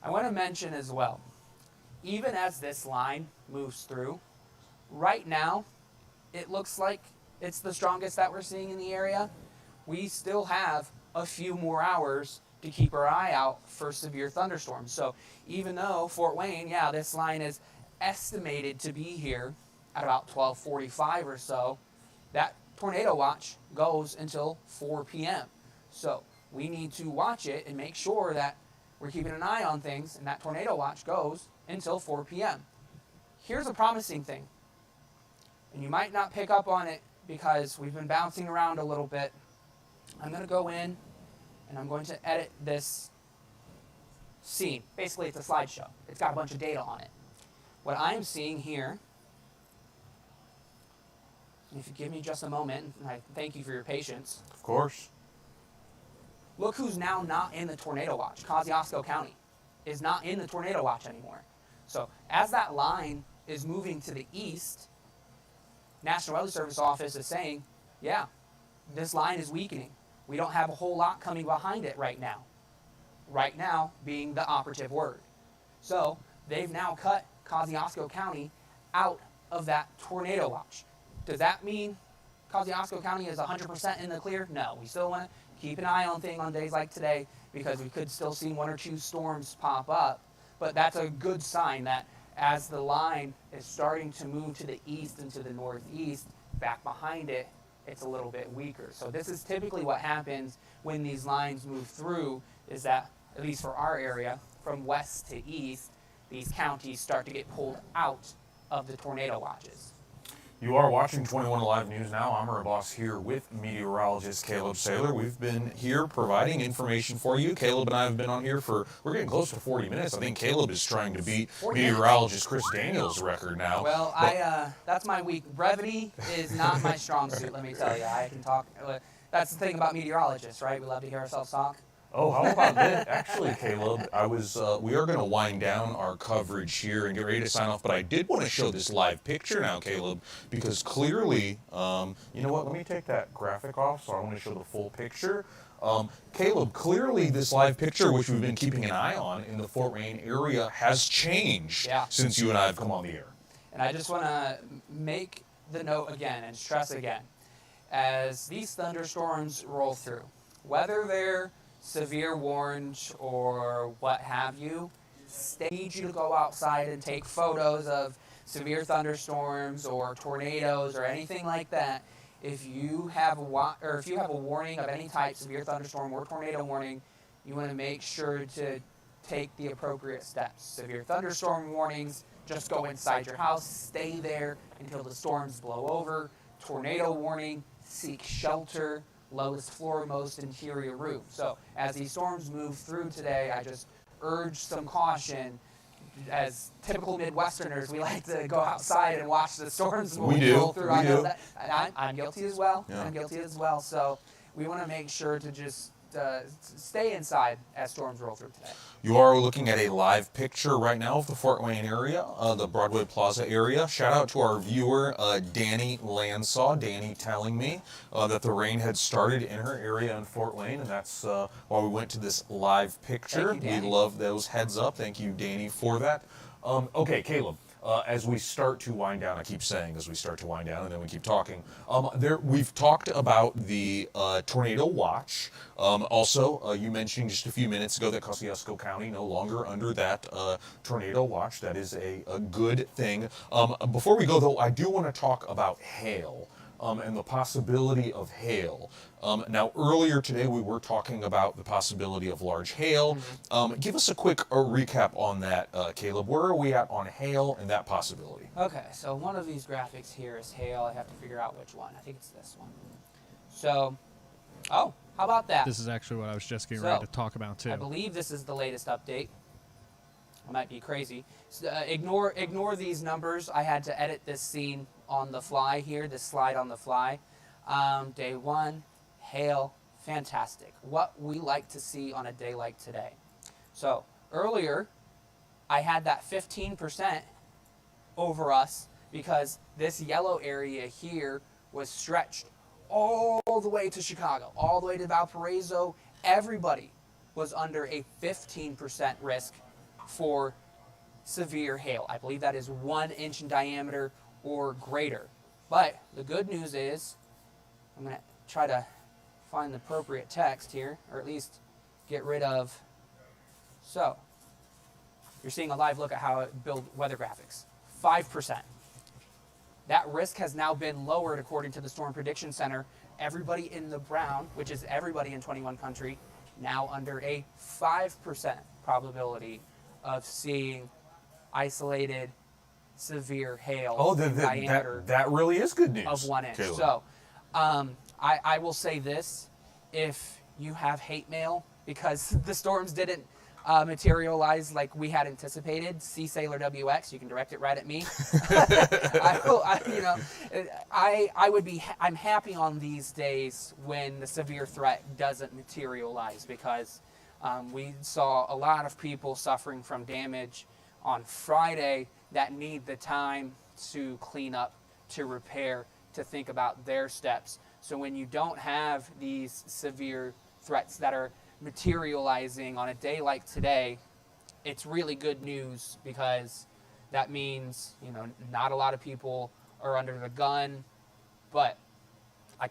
I want to mention as well, even as this line moves through, right now, it looks like it's the strongest that we're seeing in the area. We still have a few more hours to keep our eye out for severe thunderstorms. So even though Fort Wayne, yeah, this line is estimated to be here at about 12:45 or so, that tornado watch goes until 4 p.m. So we need to watch it and make sure that we're keeping an eye on things, and that tornado watch goes until 4 p.m. Here's a promising thing, and you might not pick up on it because we've been bouncing around a little bit. I'm going to go in and I'm going to edit this scene. Basically, it's a slideshow. It's got a bunch of data on it. What I am seeing here, and if you give me just a moment, and I thank you for your patience. Of course. Look who's now not in the tornado watch. Kosciuszko County is not in the tornado watch anymore. So as that line is moving to the east, National Weather Service office is saying, yeah, this line is weakening. We don't have a whole lot coming behind it right now. Right now being the operative word. So they've now cut Kosciuszko County out of that tornado watch. Does that mean Kosciuszko County is 100% in the clear? No. We still want to keep an eye on things on days like today, because we could still see 1 or 2 storms pop up. But that's a good sign that as the line is starting to move to the east and to the northeast, back behind it, it's a little bit weaker. So this is typically what happens when these lines move through, is that, at least for our area, from west to east, these counties start to get pulled out of the tornado watches. You are watching 21 Alive News now. I'm our boss here with meteorologist Caleb Saylor. We've been here providing information for you. Caleb and I have been on here we're getting close to 40 minutes. I think Caleb is trying to beat meteorologist Chris Daniels' record now. Well, that's my weak. Brevity is not my strong suit, let me tell you. I can talk. That's the thing about meteorologists, right? We love to hear ourselves talk. Oh, how about this? Actually, Caleb, we are going to wind down our coverage here and get ready to sign off, but I did want to show this live picture now, Caleb, because clearly, you know what, let me take that graphic off, so I want to show the full picture. Caleb, clearly this live picture, which we've been keeping an eye on in the Fort Wayne area, has changed since you and I have come on the air. And I just want to make the note again and stress again. as these thunderstorms roll through, whether they're severe warned or what have you, need you to go outside and take photos of severe thunderstorms or tornadoes or anything like that. If you have a warning of any type, severe thunderstorm or tornado warning, you want to make sure to take the appropriate steps. Severe thunderstorm warnings, just go inside your house, stay there until the storms blow over. Tornado warning, seek shelter, lowest floor, most interior roof. So as these storms move through today, I just urge some caution. As typical Midwesterners, we like to go outside and watch the storms roll through. I know that. I'm guilty as well. Yeah. I'm guilty as well. So we want to make sure to just stay inside as storms roll through today. You are looking at a live picture right now of the Fort Wayne area, the Broadway Plaza area. Shout out to our viewer, Danny Landsaw. Danny telling me that the rain had started in her area in Fort Wayne, and that's why we went to this live picture. Thank you, Danny. We love those heads up. Thank you, Danny, for that. Okay, Caleb. As we start to wind down, I keep saying as we start to wind down, and then we keep talking. We've talked about the tornado watch. Also, you mentioned just a few minutes ago that Kosciuszko County no longer under that tornado watch. That is a good thing. Before we go, though, I do want to talk about hail. And the possibility of hail. Now, earlier today, we were talking about the possibility of large hail. Give us a quick recap on that, Caleb. Where are we at on hail and that possibility? Okay, so one of these graphics here is hail. I have to figure out which one. I think it's this one. So, how about that? This is actually what I was just getting ready to talk about, too. I believe this is the latest update. I might be crazy. So, ignore these numbers. I had to edit this scene on the fly here, this slide on the fly. Day one, hail, fantastic. What we like to see on a day like today. So earlier, I had that 15% over us because this yellow area here was stretched all the way to Chicago, all the way to Valparaiso. Everybody was under a 15% risk for severe hail. I believe that is 1 inch in diameter or greater. But the good news is, I'm going to try to find the appropriate text here, or at least get rid of. So, you're seeing a live look at how it builds weather graphics. 5%. That risk has now been lowered according to the Storm Prediction Center. Everybody in the brown, which is everybody in 21 country, now under a 5% probability of seeing isolated severe hail diameter that really is good news of 1 inch. Caleb. So I will say this, if you have hate mail because the storms didn't materialize like we had anticipated, see Sailor WX, you can direct it right at me. I'm happy on these days when the severe threat doesn't materialize because we saw a lot of people suffering from damage on Friday that need the time to clean up, to repair, to think about their steps. So when you don't have these severe threats that are materializing on a day like today, it's really good news because that means, not a lot of people are under the gun. But I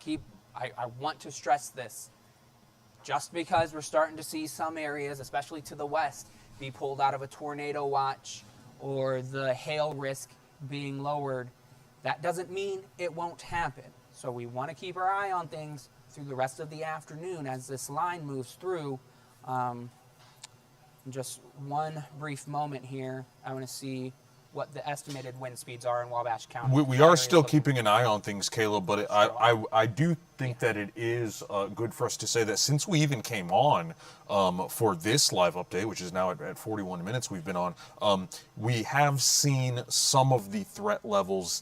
want to stress this. Just because we're starting to see some areas, especially to the west, be pulled out of a tornado watch or the hail risk being lowered, that doesn't mean it won't happen. So we want to keep our eye on things through the rest of the afternoon as this line moves through. Just one brief moment here. I want to see what the estimated wind speeds are in Wabash County. We are still keeping an eye on things, Caleb, but I do think that it is good for us to say that since we even came on for this live update, which is now at 41 minutes we've been on, we have seen some of the threat levels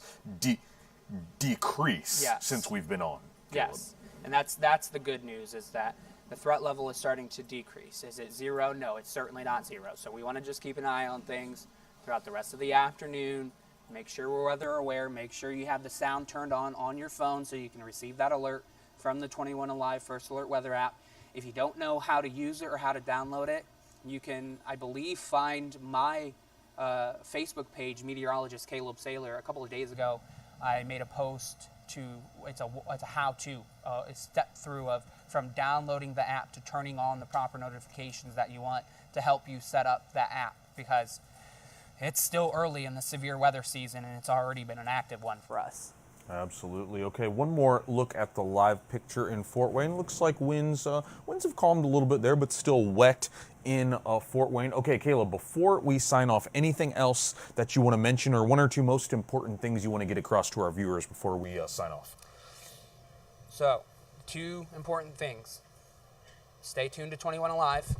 decrease since we've been on. Caleb. Yes, and that's the good news, is that the threat level is starting to decrease. Is it zero? No, it's certainly not zero. So we want to just keep an eye on things throughout the rest of the afternoon. Make sure we're weather aware. Make sure you have the sound turned on your phone so you can receive that alert from the 21 Alive First Alert Weather app. If you don't know how to use it or how to download it, you can, I believe, find my Facebook page, Meteorologist Caleb Saylor. A couple of days ago, I made a post to it's a how-to, a step through of from downloading the app to turning on the proper notifications that you want to help you set up that app, because it's still early in the severe weather season and it's already been an active one for us. Absolutely. Okay, one more look at the live picture in Fort Wayne. Looks like winds have calmed a little bit there, but still wet in Fort Wayne. Okay, Caleb, before we sign off, anything else that you want to mention, or one or two most important things you want to get across to our viewers before we sign off? So, 2 important things. Stay tuned to 21 Alive,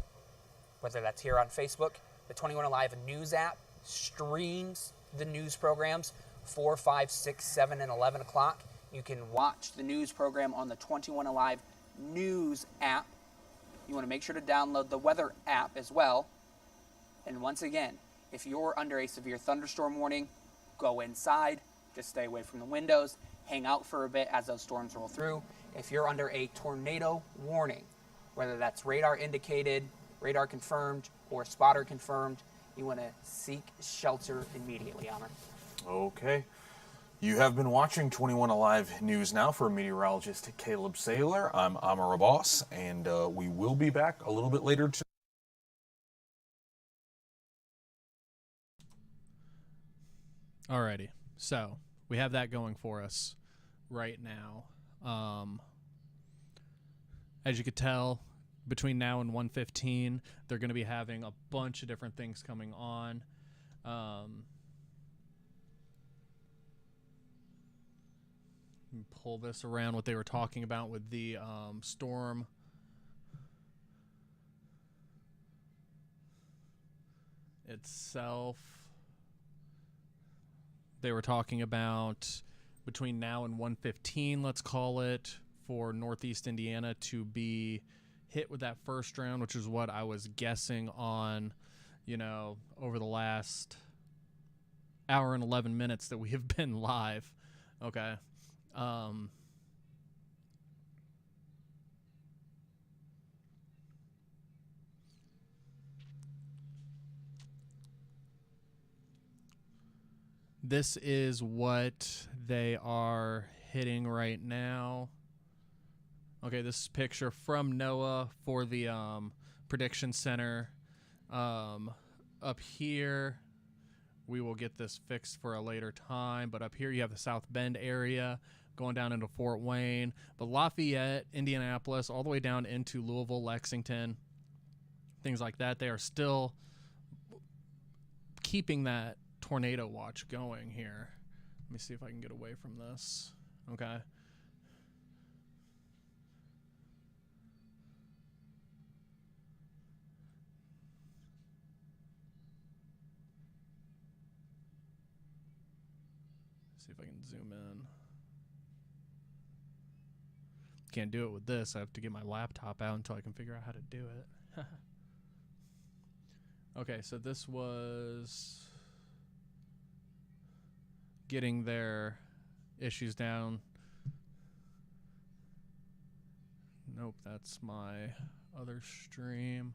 whether that's here on Facebook. The 21 Alive news app streams the news programs 4, 5, 6, 7, and 11 o'clock. You can watch the news program on the 21 Alive news app. You want to make sure to download the weather app as well. And once again, if you're under a severe thunderstorm warning, go inside. Just stay away from the windows. Hang out for a bit as those storms roll through. If you're under a tornado warning, whether that's radar indicated, radar confirmed, or spotter confirmed, you want to seek shelter immediately, Amr. Okay. You have been watching 21 Alive News Now. For meteorologist Caleb Saylor, I'm Amr Abbas, and we will be back a little bit later today. Alrighty, so we have that going for us right now. As you could tell, between now and 1:15, they're going to be having a bunch of different things coming on. Pull this around what they were talking about with the storm. Itself. They were talking about between now and 1:15, let's call it, for Northeast Indiana to be hit with that first round, which is what I was guessing on, over the last hour and 11 minutes that we have been live. Okay. This is what they are hitting right now. Okay, this is a picture from NOAA for the prediction center. Up here, we will get this fixed for a later time, but up here you have the South Bend area going down into Fort Wayne, but Lafayette, Indianapolis, all the way down into Louisville, Lexington, things like that. They are still keeping that tornado watch going here. Let me see if I can get away from this. Okay. See if I can zoom in. Can't do it with this. I have to get my laptop out until I can figure out how to do it. Okay, so this was getting their issues down. Nope, that's my other stream.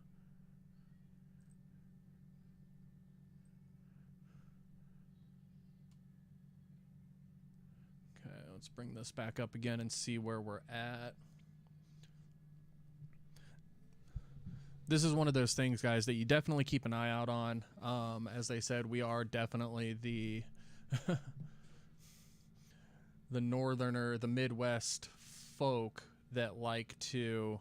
Okay, let's bring this back up again and see where we're at. This is one of those things, guys, that you definitely keep an eye out on. As they said, we are definitely the the northerner, the Midwest folk that like to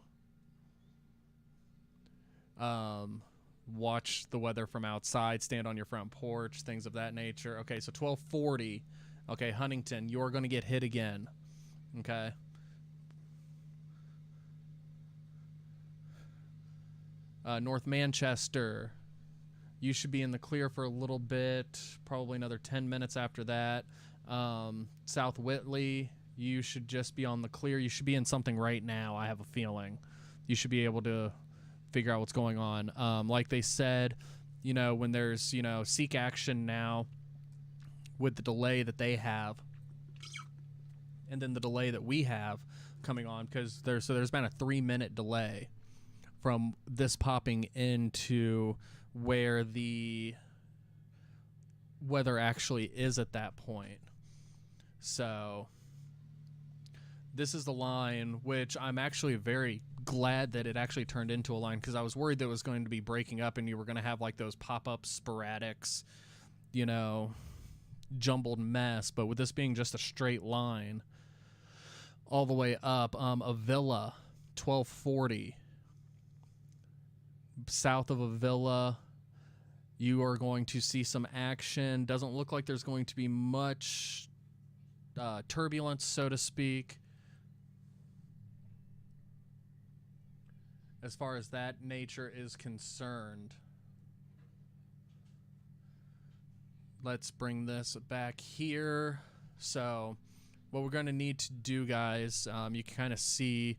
watch the weather from outside, stand on your front porch, things of that nature. Okay, so 1240. Okay, Huntington, you're going to get hit again. Okay. North Manchester, you should be in the clear for a little bit, probably another 10 minutes after that. South Whitley, you should just be on the clear. You should be in something right now, I have a feeling. You should be able to figure out what's going on. Like they said, when there's, seek action now with the delay that they have and then the delay that we have coming on, because there's been a 3-minute delay from this popping into where the weather actually is at that point. So This is the line, which I'm actually very glad that it actually turned into a line, because I was worried that it was going to be breaking up and you were going to have like those pop-up sporadics, you know, jumbled mess. But with this being just a straight line all the way up, Avila 1240, south of Avila, you are going to see some action. Doesn't look like there's going to be much turbulence, so to speak, as far as that nature is concerned. Let's bring this back here. So what we're going to need to do, guys, you can kind of see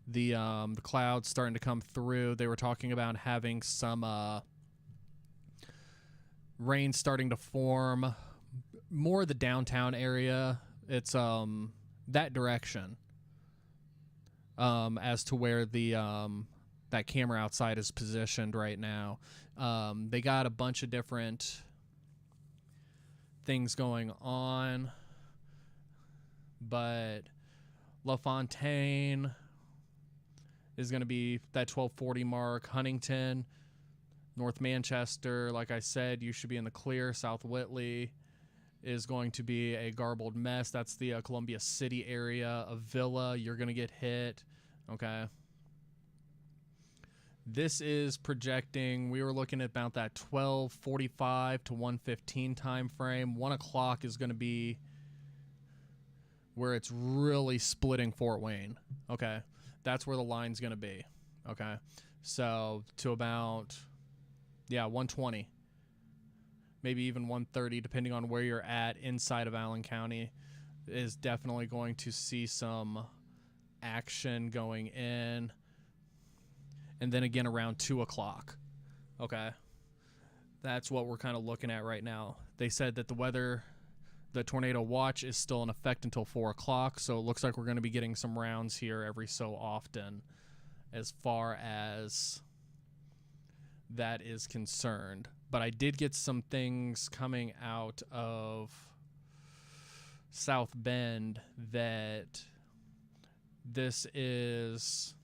the clouds starting to come through. They were talking about having some rain starting to form more the downtown area. It's that direction, as to where the that camera outside is positioned right now. They got a bunch of different things going on, but LaFontaine is going to be that 1240 mark. Huntington, North Manchester, like I said, you should be in the clear. South Whitley is going to be a garbled mess. That's the Columbia City area. Avila, you're going to get hit. Okay. This is projecting, we were looking at about that 12:45 to 1:15 time frame. 1 o'clock is going to be where it's really splitting Fort Wayne. Okay. That's where the line's going to be. Okay. So to about, 120. Maybe even 130, depending on where you're at inside of Allen County, is definitely going to see some action going in. And then again around 2 o'clock. Okay. That's what we're kind of looking at right now. They said that the tornado watch is still in effect until 4 o'clock. So it looks like we're going to be getting some rounds here every so often as far as that is concerned. But I did get some things coming out of South Bend that this is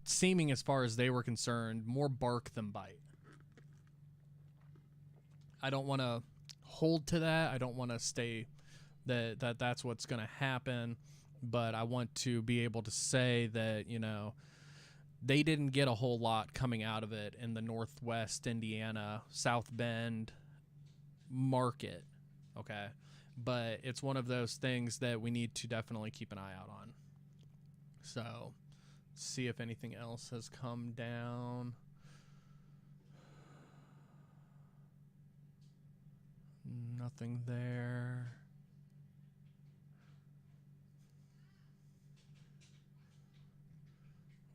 seeming, as far as they were concerned, more bark than bite. I don't want to hold to that. I don't want to stay that's what's going to happen, but I want to be able to say that, they didn't get a whole lot coming out of it in the Northwest Indiana, South Bend market. Okay. But it's one of those things that we need to definitely keep an eye out on. So, see if anything else has come down. Nothing there.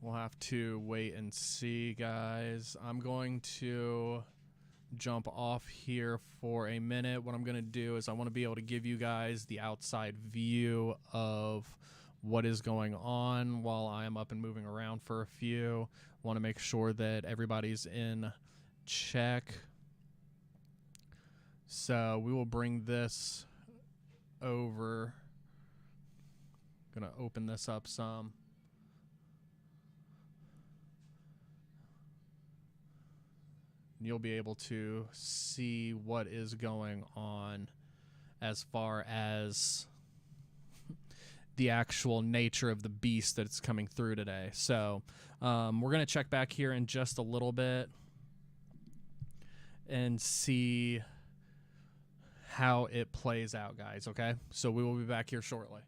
We'll have to wait and see, guys. I'm going to jump off here for a minute. What I'm going to do is I want to be able to give you guys the outside view of what is going on while I'm up and moving around for a few. Want to make sure that everybody's in check. So we will bring this over. Gonna open this up some. You'll be able to see what is going on as far as the actual nature of the beast that's coming through today. So we're going to check back here in just a little bit and see how it plays out, guys, okay? So we will be back here shortly.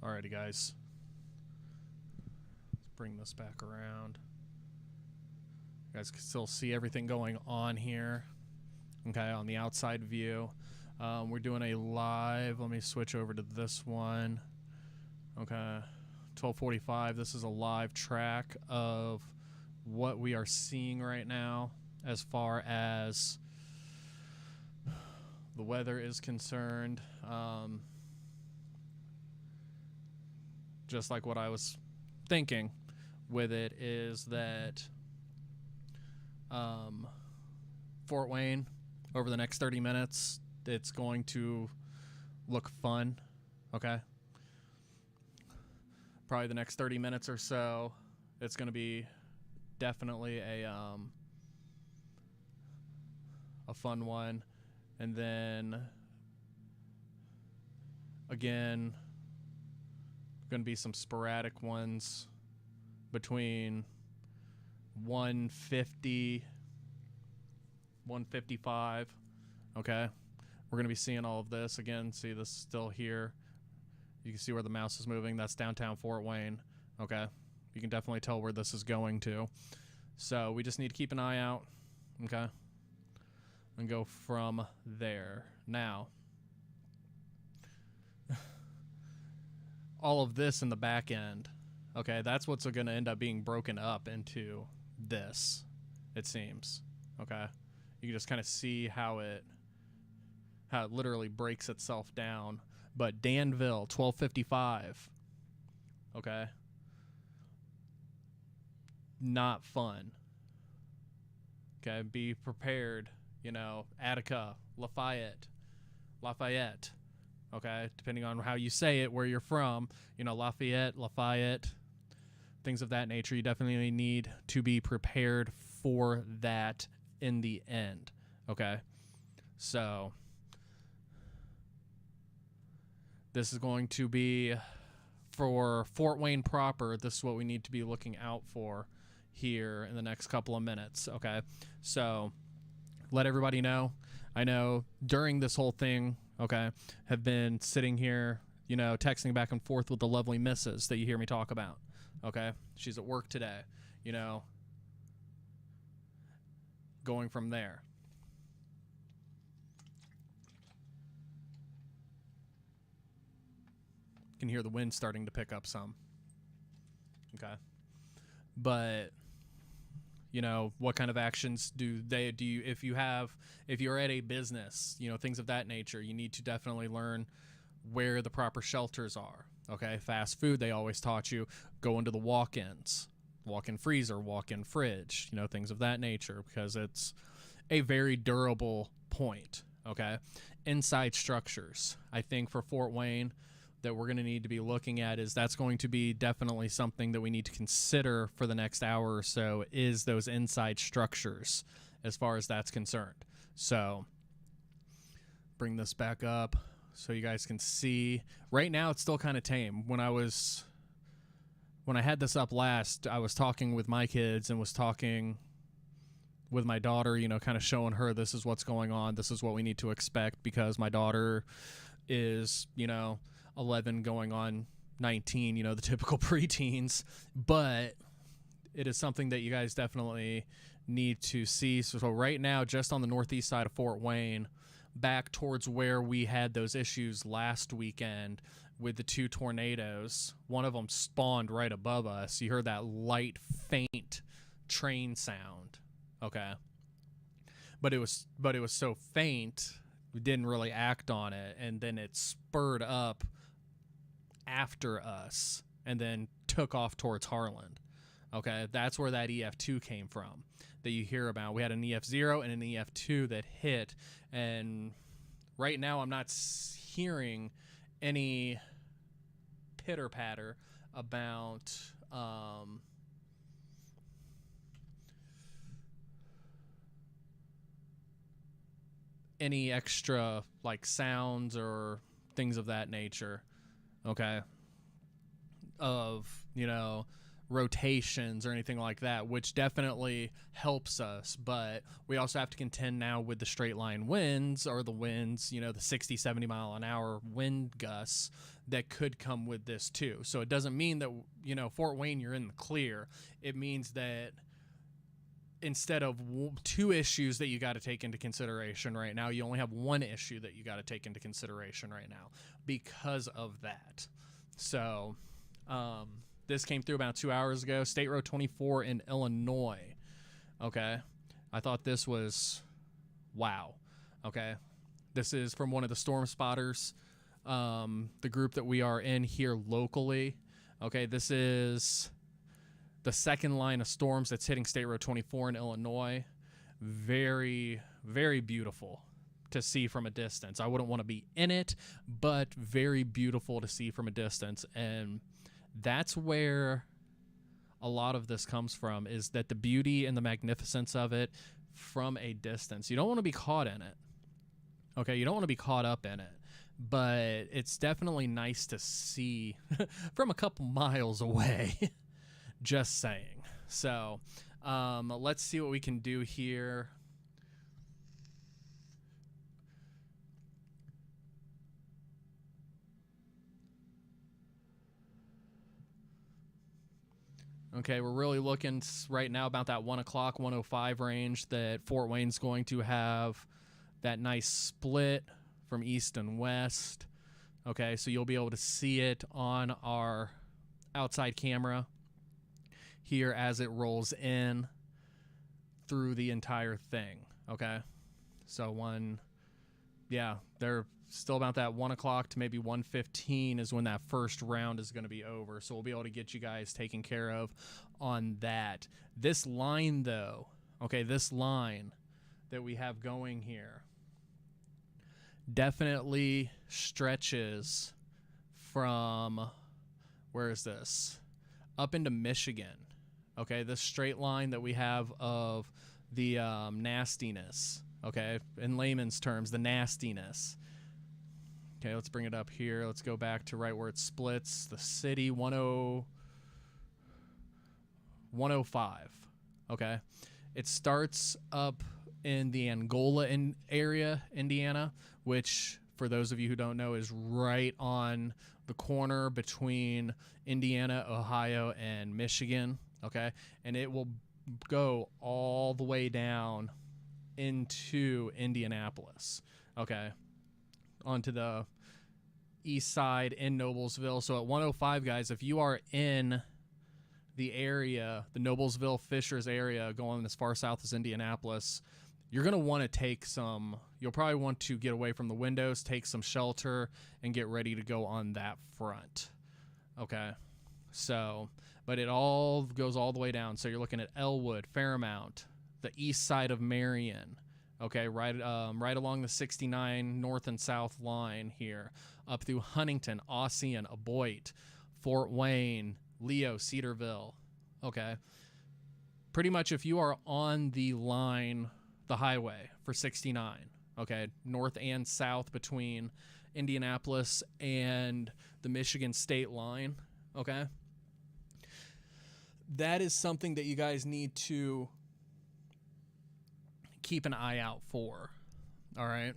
Alrighty, guys. Let's bring this back around. You guys can still see everything going on here. Okay, on the outside view. We're doing a live. Let me switch over to this one. Okay, 12:45. This is a live track of what we are seeing right now as far as the weather is concerned. Just like what I was thinking with it is that Fort Wayne, over the next 30 minutes, it's going to look fun, okay? Probably the next 30 minutes or so, it's going to be definitely a fun one. And then, again, going to be some sporadic ones between 150, 155, okay? We're going to be seeing all of this. Again, see this still here. You can see where the mouse is moving. That's downtown Fort Wayne, okay? You can definitely tell where this is going to. So we just need to keep an eye out, okay? And go from there. Now, all of this in the back end, okay, that's what's going to end up being broken up into this, it seems, okay? You can just kind of see how it literally breaks itself down. But Danville, 12:55, okay? Not fun. Okay, be prepared, you know, Attica, Lafayette, okay, depending on how you say it, where you're from, you know, Lafayette, things of that nature. You definitely need to be prepared for that in the end, okay? So this is going to be, for Fort Wayne proper, this is what we need to be looking out for here in the next couple of minutes, okay? So let everybody know. I know during this whole thing, okay, have been sitting here, you know, texting back and forth with the lovely missus that you hear me talk about, okay? She's at work today, you know, going from there. You can hear the wind starting to pick up some, okay? But you know, what kind of actions do you, if you're at a business, you know, things of that nature, you need to definitely learn where the proper shelters are, okay? Fast food, they always taught you, go into the walk-ins, walk-in freezer, walk-in fridge, you know, things of that nature, because it's a very durable point, okay? Inside structures, I think for Fort Wayne, that we're going to need to be looking at is that's going to be definitely something that we need to consider for the next hour or so, is those inside structures as far as that's concerned. So bring this back up so you guys can see. Right now it's still kind of tame. When I had this up last, I was talking with my kids and was talking with my daughter, you know, kind of showing her this is what's going on, this is what we need to expect, because my daughter is, you know, 11 going on 19, you know, the typical preteens, but it is something that you guys definitely need to see. So right now, just on the northeast side of Fort Wayne, back towards where we had those issues last weekend with the two tornadoes, one of them spawned right above us. You heard that light, faint train sound, okay? But it was so faint, we didn't really act on it, and then it spurred up after us and then took off towards Harlan. Okay, that's where that EF2 came from that you hear about. We had an EF0 and an EF2 that hit, and right now I'm not hearing any pitter patter about any extra like sounds or things of that nature, okay, of, you know, rotations or anything like that, which definitely helps us. But we also have to contend now with the straight line winds, or the winds, the 60, 70 mile an hour wind gusts that could come with this too. So it doesn't mean that, Fort Wayne, you're in the clear. It means that instead of two issues that you got to take into consideration right now, you only have one issue that you got to take into consideration right now because of that. So, this came through about 2 hours ago. State Road 24 in Illinois. Okay. I thought this was wow. Okay. This is from one of the storm spotters, the group that we are in here locally. Okay. This is the second line of storms that's hitting State Road 24 in Illinois. Very, very beautiful to see from a distance. I wouldn't want to be in it, but very beautiful to see from a distance. And that's where a lot of this comes from, is that the beauty and the magnificence of it from a distance. You don't want to be caught in it. Okay, you don't want to be caught up in it. But it's definitely nice to see from a couple miles away. Just saying. So, let's see what we can do here. Okay, we're really looking right now about that 1 o'clock, 1:05 range that Fort Wayne's going to have that nice split from east and west. Okay, so you'll be able to see it on our outside camera here as it rolls in through the entire thing. Okay, so they're still about that 1 o'clock to maybe 1:15 is when that first round is going to be over. So we'll be able to get you guys taken care of on that. This line, though, okay, this line that we have going here definitely stretches from, where is this? Up into Michigan. Okay, this straight line that we have of the nastiness. Okay, in layman's terms, the nastiness. Okay, let's bring it up here. Let's go back to right where it splits. The city, 105. Okay, it starts up in the Angola area, Indiana, which, for those of you who don't know, is right on the corner between Indiana, Ohio, and Michigan. Okay, and it will go all the way down into Indianapolis. Okay, onto the east side in Noblesville. So at 105, guys, if you are in the area, the Noblesville, Fishers area, going as far south as Indianapolis, you're going to want to take some, you'll probably want to get away from the windows, take some shelter, and get ready to go on that front. Okay, so, but it all goes all the way down. So you're looking at Elwood, Fairmount, the east side of Marion. Okay, right along the 69 north and south line here, up through Huntington, Ossian, Aboit, Fort Wayne, Leo, Cedarville. Okay, pretty much if you are on the line, the highway for 69, okay, north and south between Indianapolis and the Michigan state line, okay, that is something that you guys need to keep an eye out for. All right,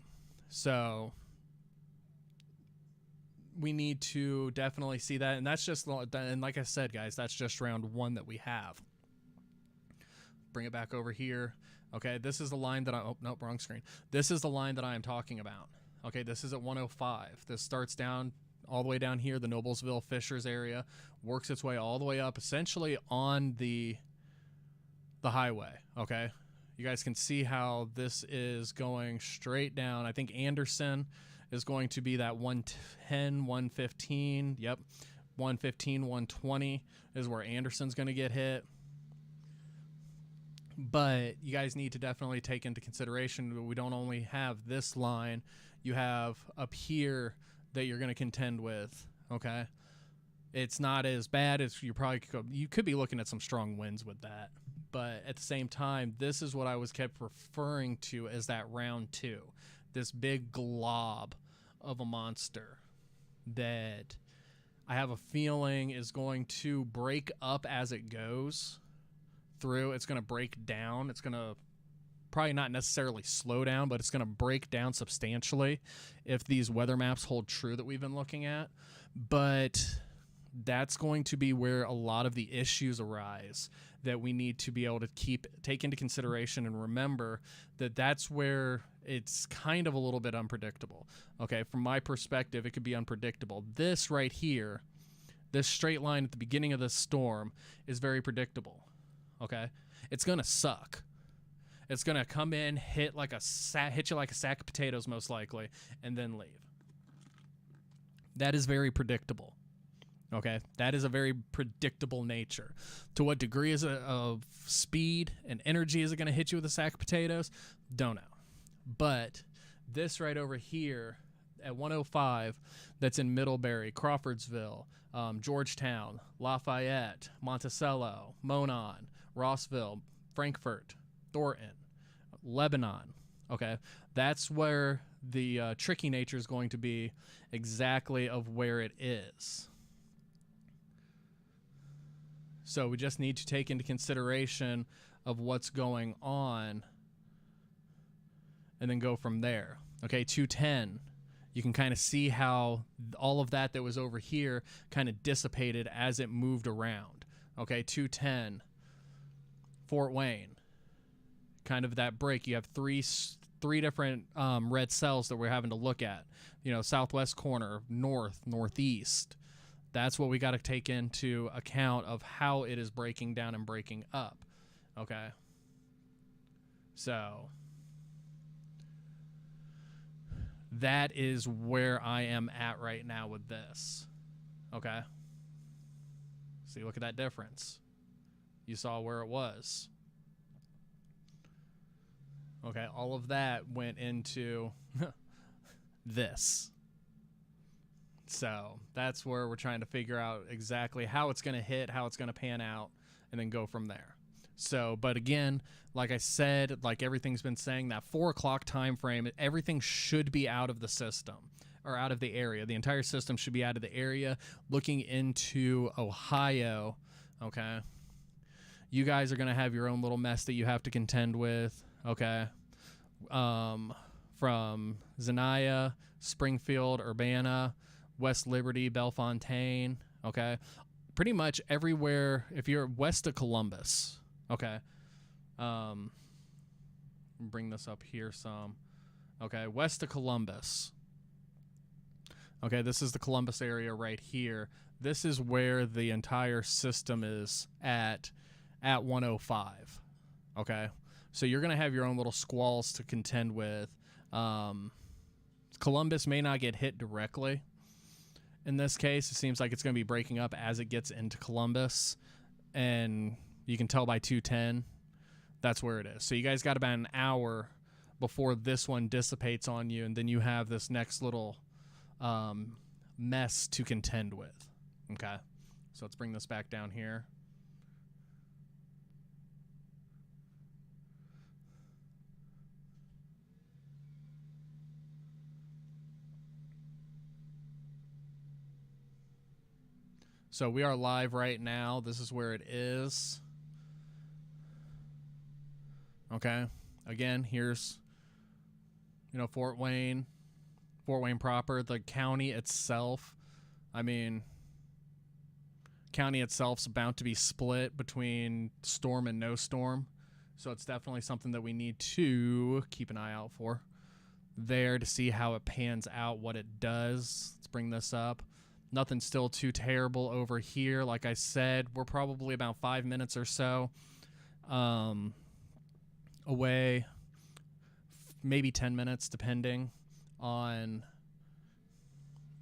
so we need to definitely see that, and that's just, and like I said, guys, that's just round one that we have. Bring it back over here. Okay, this is the line that wrong screen. This is the line that I am talking about. Okay, this is at 105. This starts down all the way down here, the Noblesville, Fishers area, works its way all the way up, essentially on the highway. Okay, you guys can see how this is going straight down. I think Anderson is going to be that 110, 115. Yep, 115, 120 is where Anderson's going to get hit. But you guys need to definitely take into consideration that we don't only have this line, you have up here that you're going to contend with. Okay, it's not as bad as you could be looking at some strong winds with that. But at the same time, this is what I was kept referring to as that round two, this big glob of a monster that I have a feeling is going to break up as it goes through. It's going to break down. It's going to probably not necessarily slow down, but it's going to break down substantially if these weather maps hold true that we've been looking at. But that's going to be where a lot of the issues arise that we need to be able to take into consideration and remember that that's where it's kind of a little bit unpredictable. Okay, from my perspective, it could be unpredictable. This right here, this straight line at the beginning of this storm is very predictable. Okay, it's gonna suck. It's gonna come in, hit you like a sack of potatoes most likely, and then leave. That is very predictable. Okay, that is a very predictable nature. To what degree is it of speed and energy is it going to hit you with a sack of potatoes? Don't know. But this right over here at 105, that's in Middlebury, Crawfordsville, Georgetown, Lafayette, Monticello, Monon, Rossville, Frankfurt, Thornton, Lebanon. Okay, that's where the tricky nature is going to be exactly of where it is. So we just need to take into consideration of what's going on and then go from there. Okay, 210. You can kind of see how all of that was over here kind of dissipated as it moved around. Okay, 210. Fort Wayne. Kind of that break. You have three different red cells that we're having to look at. You know, southwest corner, north, northeast. That's what we got to take into account of how it is breaking down and breaking up. Okay. So that is where I am at right now with this. Okay. See, look at that difference. You saw where it was. Okay. All of that went into this. So that's where we're trying to figure out exactly how it's going to hit, how it's going to pan out, and then go from there. So, but again, like I said, like everything's been saying, that 4 o'clock time frame, everything should be out of the system or out of the area. The entire system should be out of the area. Looking into Ohio, okay, you guys are going to have your own little mess that you have to contend with, okay, from Zanaya, Springfield, Urbana, West Liberty, Bellefontaine, okay? Pretty much everywhere, if you're west of Columbus, okay? Bring this up here some. Okay, west of Columbus. Okay, this is the Columbus area right here. This is where the entire system is at 105, okay? So you're going to have your own little squalls to contend with. Columbus may not get hit directly. In this case, it seems like it's going to be breaking up as it gets into Columbus, and you can tell by 210 that's where it is. So you guys got about an hour before this one dissipates on you, and then you have this next little mess to contend with. Okay, so let's bring this back down here. So we are live right now. This is where it is. Okay. Again, here's, Fort Wayne proper, the county itself. I mean, county itself's about to be split between storm and no storm. So it's definitely something that we need to keep an eye out for there to see how it pans out, what it does. Let's bring this up. Nothing still too terrible over here. Like I said, we're probably about 5 minutes or so away, maybe 10 minutes, depending on,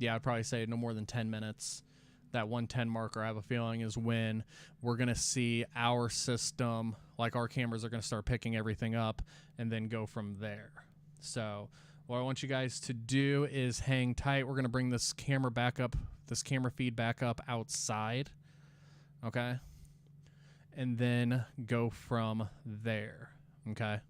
I'd probably say no more than 10 minutes. That 110 marker, I have a feeling, is when we're going to see our system, like our cameras are going to start picking everything up and then go from there. So what I want you guys to do is hang tight. We're going to bring this camera back up, this camera feed back up outside, okay? And then go from there, okay?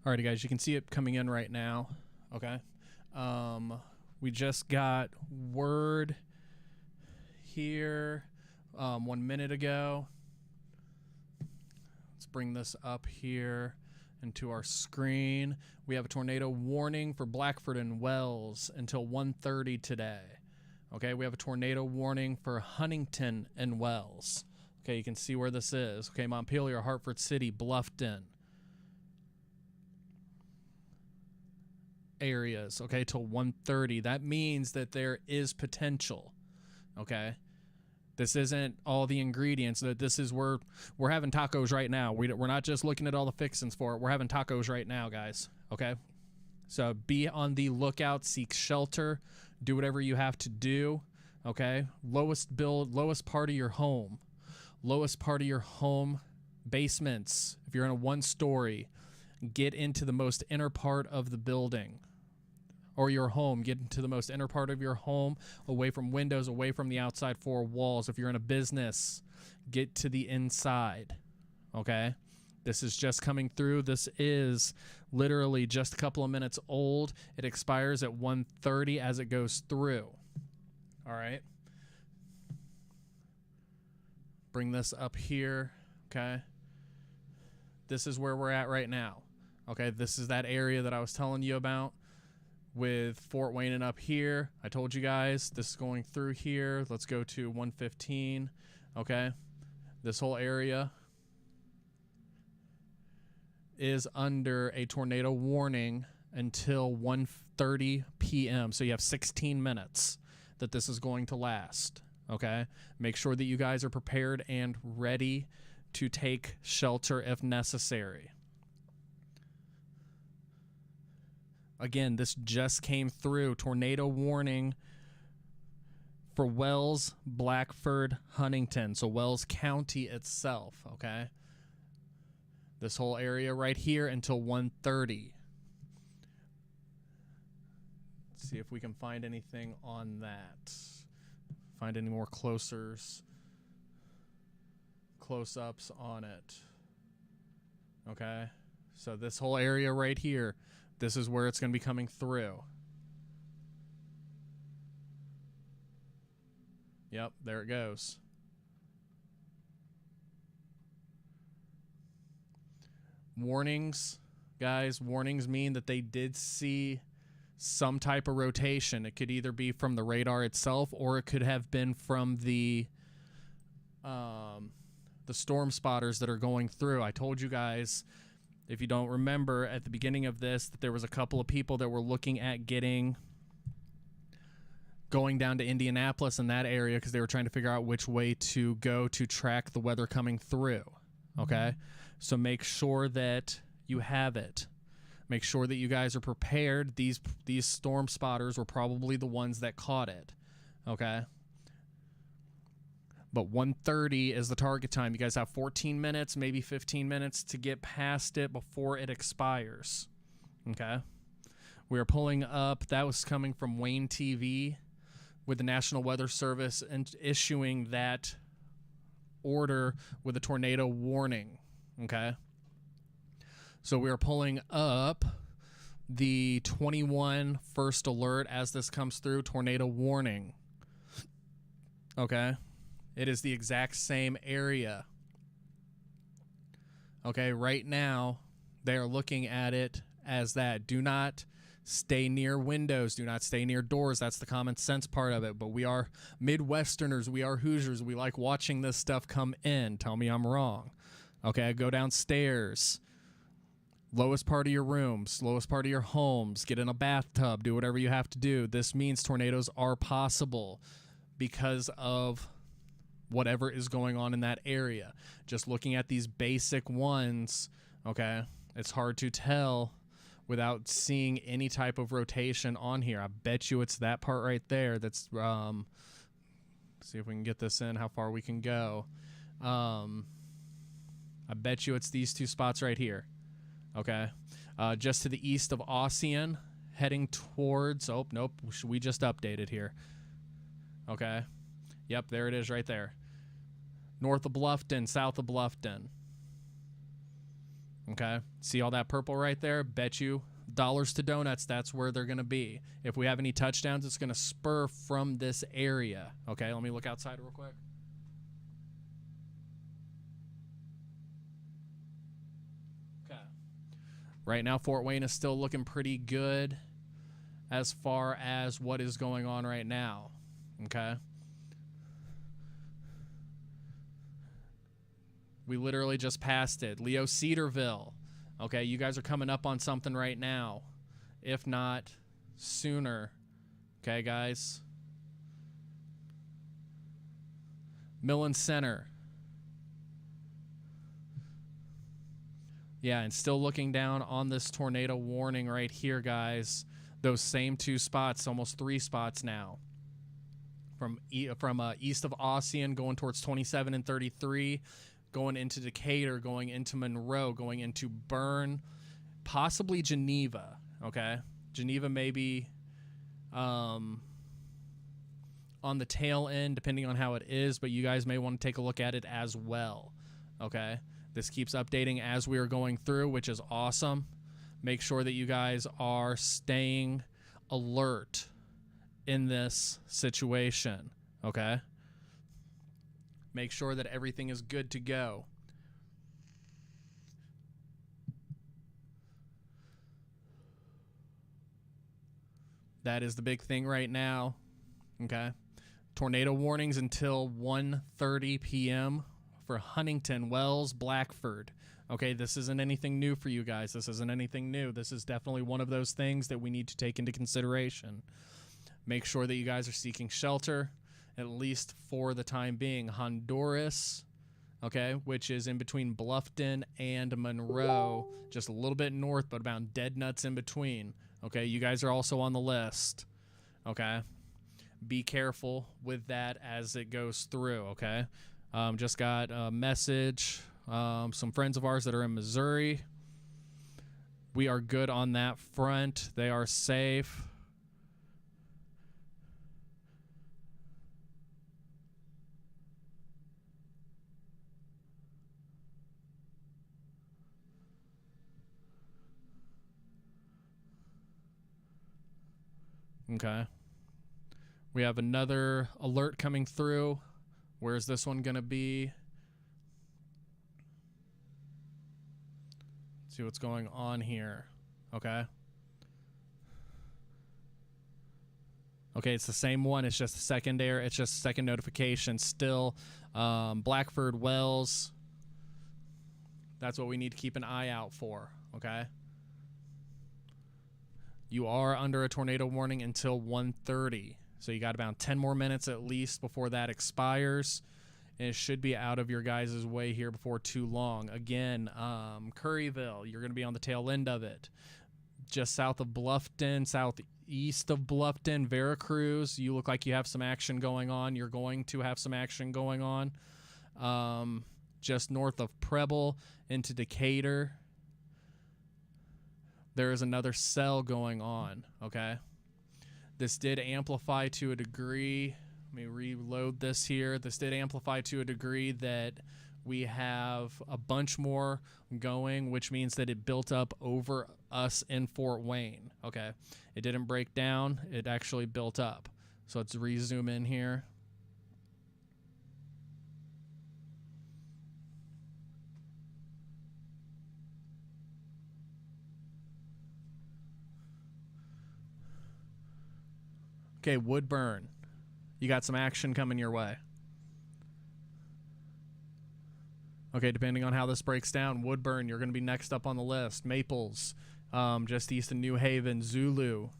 Alrighty, guys, you can see it coming in right now. Okay. We just got word here 1 minute ago. Let's bring this up here into our screen. We have a tornado warning for Blackford and Wells until 1:30 today. Okay, we have a tornado warning for Huntington and Wells. Okay, you can see where this is. Okay, Montpelier, Hartford City, Bluffton areas, okay, till 1:30. That means that there is potential. Okay, this isn't all the ingredients. That this is where we're having tacos right now. We're not just looking at all the fixings for it. We're having tacos right now, guys. Okay, so be on the lookout, seek shelter, do whatever you have to do. Okay, lowest part of your home, basements. If you're in a 1-story, get into the most inner part of the building or your home. Get into the most inner part of your home, away from windows, away from the outside four walls. If you're in a business, get to the inside. Okay? This is just coming through. This is literally just a couple of minutes old. It expires at 1:30 as it goes through. All right? Bring this up here. Okay? This is where we're at right now. Okay, this is that area that I was telling you about with Fort Wayne and up here. I told you guys this is going through here. Let's go to 115. Okay, this whole area is under a tornado warning until 1:30 p.m. So you have 16 minutes that this is going to last. Okay, make sure that you guys are prepared and ready to take shelter if necessary. Again, this just came through. Tornado warning for Wells, Blackford, Huntington. So Wells County itself, okay? This whole area right here until 1:30. Let's see if we can find anything on that. Find any more close-ups on it. Okay? So this whole area right here, this is where it's going to be coming through. Yep, there it goes. Warnings, guys, warnings mean that they did see some type of rotation. It could either be from the radar itself, or it could have been from the storm spotters that are going through. I told you guys, if you don't remember, at the beginning of this, that there was a couple of people that were looking at going down to Indianapolis in that area because they were trying to figure out which way to go to track the weather coming through. Okay? So make sure that you have it. Make sure that you guys are prepared. These storm spotters were probably the ones that caught it. Okay? But 1:30 is the target time. You guys have 14 minutes, maybe 15 minutes to get past it before it expires. Okay? We are pulling up. That was coming from Wayne TV with the National Weather Service and issuing that order with a tornado warning. Okay? So we are pulling up the 21 first alert as this comes through, tornado warning. Okay? It is the exact same area. Okay, right now, they are looking at it as that. Do not stay near windows. Do not stay near doors. That's the common sense part of it. But we are Midwesterners. We are Hoosiers. We like watching this stuff come in. Tell me I'm wrong. Okay, go downstairs. Lowest part of your rooms, lowest part of your homes. Get in a bathtub. Do whatever you have to do. This means tornadoes are possible because of whatever is going on in that area. Just looking at these basic ones, okay, it's hard to tell without seeing any type of rotation on here. I bet you it's that part right there that's, see if we can get this in, how far we can go. I bet you it's these two spots right here, okay? Just to the east of Ossian, heading towards, oh, nope, we just updated here, okay? Yep, there it is right there. North of Bluffton, south of Bluffton. Okay, see all that purple right there? Bet you dollars to donuts that's where they're going to be. If we have any touchdowns, it's going to spur from this area. Okay, let me look outside real quick. Okay. Right now, Fort Wayne is still looking pretty good as far as what is going on right now. Okay. We literally just passed it. Leo Cedarville. Okay, you guys are coming up on something right now. If not sooner. Okay, guys. Millen Center. Yeah, and still looking down on this tornado warning right here, guys. Those same 2 spots, almost 3 spots now. From east of Ossian going towards 27 and 33. Going into Decatur, going into Monroe, going into Bern, possibly Geneva, okay? Geneva maybe on the tail end, depending on how it is, but you guys may want to take a look at it as well, okay? This keeps updating as we are going through, which is awesome. Make sure that you guys are staying alert in this situation, okay? Make sure that everything is good to go. That is the big thing right now. Okay. Tornado warnings until 1:30 p.m. for Huntington, Wells, Blackford. Okay, this isn't anything new for you guys. This isn't anything new. This is definitely one of those things that we need to take into consideration. Make sure that you guys are seeking shelter, at least for the time being. Honduras, okay, which is in between Bluffton and Monroe, just a little bit north, but about dead nuts in between. Okay, you guys are also on the list. Okay, be careful with that as it goes through. Okay, just got a message. Some friends of ours that are in Missouri. We are good on that front. They are safe. Okay. We have another alert coming through. Where's this one going to be? See what's going on here. Okay. Okay, it's the same one. It's just a secondary. It's just a second notification. Still, Blackford, Wells. That's what we need to keep an eye out for. Okay. You are under a tornado warning until 1:30. So you got about 10 more minutes at least before that expires. And it should be out of your guys' way here before too long. Again, Curryville, you're going to be on the tail end of it. Just south of Bluffton, southeast of Bluffton, Veracruz, you look like you have some action going on. You're going to have some action going on. Just north of Preble into Decatur, there is another cell going on, okay? This did amplify to a degree. Let me reload this here. This did amplify to a degree that we have a bunch more going, which means that it built up over us in Fort Wayne, okay? It didn't break down. It actually built up. So let's re-zoom in here. Okay, Woodburn. You got some action coming your way. Okay, depending on how this breaks down, Woodburn, you're going to be next up on the list. Maples, just east of New Haven. Zulu,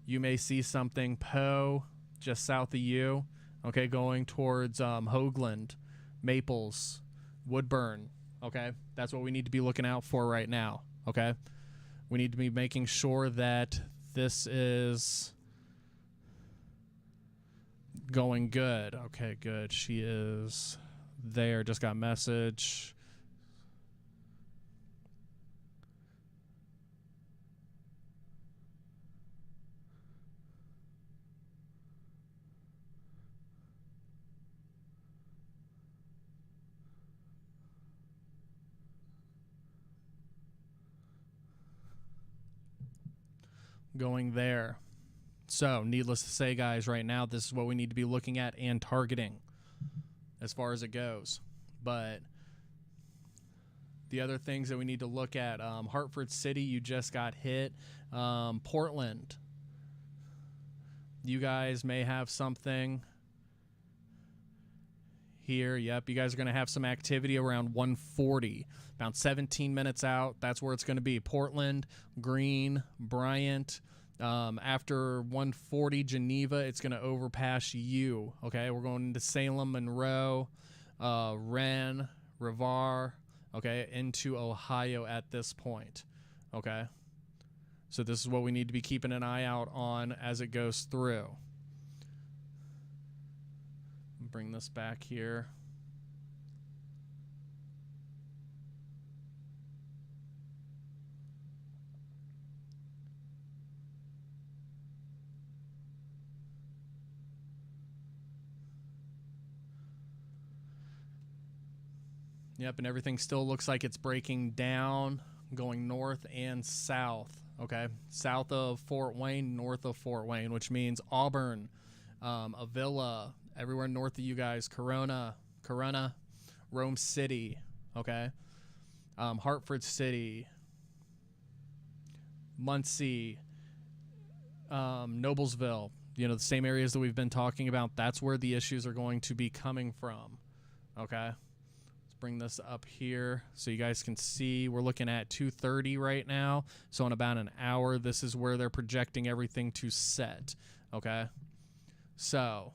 you may see something. Poe, just south of you. Okay, going towards Hoagland. Maples, Woodburn. Okay, that's what we need to be looking out for right now. Okay, we need to be making sure that this is going good. Okay, good. She is there. Just got message. going there. So, needless to say, guys, right now, this is what we need to be looking at and targeting as far as it goes. But the other things that we need to look at, Hartford City, you just got hit. Portland, you guys may have something here. Yep, you guys are going to have some activity around 140, about 17 minutes out. That's where it's going to be. Portland, Greene, Bryant. After 140, Geneva, it's going to overpass you. Okay, we're going into Salem, Monroe, Rennes, Rivard, okay, into Ohio at this point. Okay, so this is what we need to be keeping an eye out on as it goes through. Bring this back here. Yep, and everything still looks like it's breaking down, going north and south. Okay, south of Fort Wayne, north of Fort Wayne, which means Auburn, Avila, everywhere north of you guys, Corona, Rome City, okay, Hartford City, Muncie, Noblesville, you know, the same areas that we've been talking about. That's where the issues are going to be coming from, okay. Bring this up here so you guys can see. We're looking at 2:30 right now, so in about an hour this is where they're projecting everything to set. Okay, so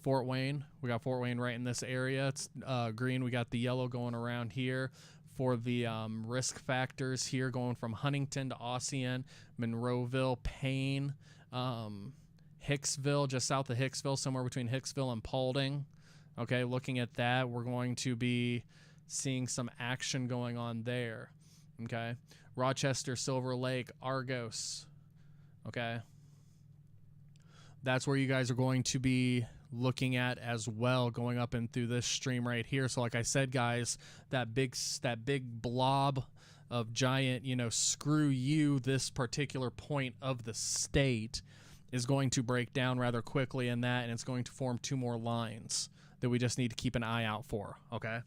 Fort Wayne, we got Fort Wayne right in this area. It's green. We got the yellow going around here for the risk factors here, going from Huntington to Ossian, Monroeville, Payne, Hicksville, just south of Hicksville, somewhere between Hicksville and Paulding. Okay, looking at that, we're going to be seeing some action going on there. Okay, Rochester, Silver Lake, Argos. Okay, that's where you guys are going to be looking at as well, going up and through this stream right here. So like I said, guys, that big blob of giant, you know, screw you, this particular point of the state is going to break down rather quickly in that, and it's going to form two more lines that we just need to keep an eye out for. Okay,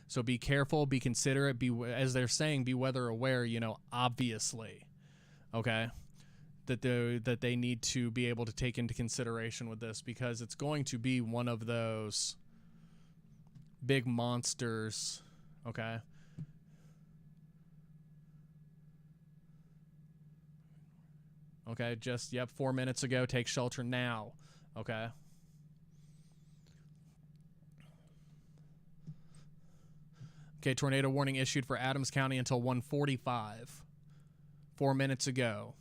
so be careful, be considerate, be, as they're saying, be weather aware, you know, obviously. Okay, that they need to be able to take into consideration with this, because it's going to be one of those big monsters. Okay, just 4 minutes ago, take shelter now. Okay, tornado warning issued for Adams County until 1:45. 4 minutes ago.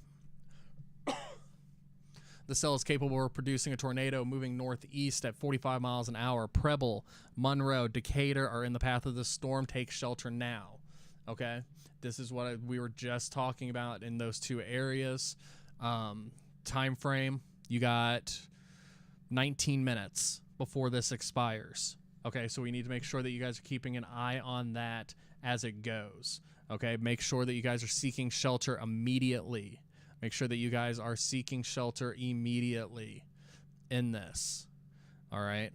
The cell is capable of producing a tornado moving northeast at 45 miles an hour. Preble, Monroe, Decatur are in the path of the storm. Take shelter now. Okay? This is what we were just talking about in those two areas. Time frame, you got 19 minutes before this expires. Okay, so we need to make sure that you guys are keeping an eye on that as it goes. Okay, make sure that you guys are seeking shelter immediately. Make sure that you guys are seeking shelter immediately in this. All right.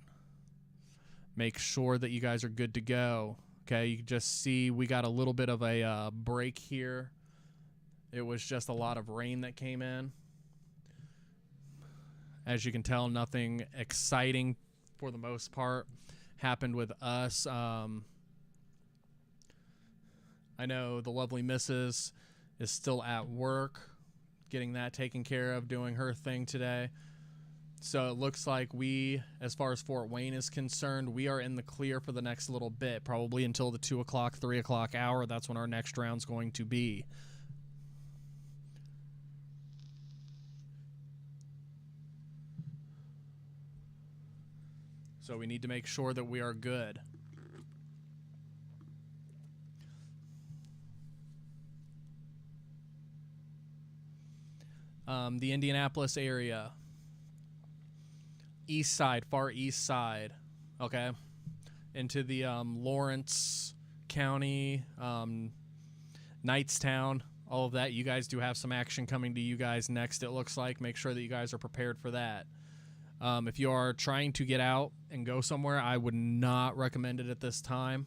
Make sure that you guys are good to go. Okay, you can just see we got a little bit of a break here. It was just a lot of rain that came in. As you can tell, nothing exciting for the most part happened with us. I know the lovely missus is still at work, getting that taken care of, doing her thing today. So it looks like we, as far as Fort Wayne is concerned, we are in the clear for the next little bit, probably until the 2 o'clock, 3 o'clock hour. That's when our next round's going to be. So we need to make sure that we are good. The Indianapolis area. East side, far east side. Okay. Into the Lawrence County, Knightstown, all of that. You guys do have some action coming to you guys next, it looks like. Make sure that you guys are prepared for that. If you are trying to get out and go somewhere, I would not recommend it at this time,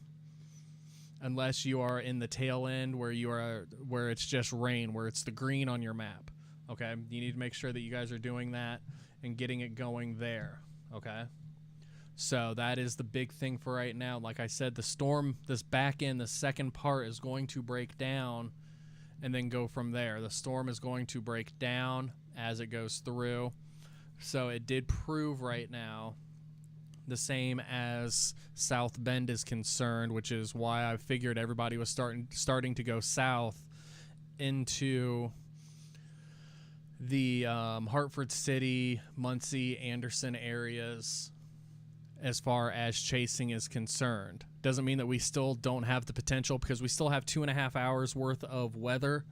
unless you are in the tail end where it's just rain, where it's the green on your map. Okay, you need to make sure that you guys are doing that and getting it going there. Okay, so that is the big thing for right now. Like I said, the storm, this back end, the second part is going to break down and then go from there. The storm is going to break down as it goes through. So it did prove right now the same as South Bend is concerned, which is why I figured everybody was starting to go south into the Hartford City, Muncie, Anderson areas as far as chasing is concerned. Doesn't mean that we still don't have the potential, because we still have 2.5 hours worth of weather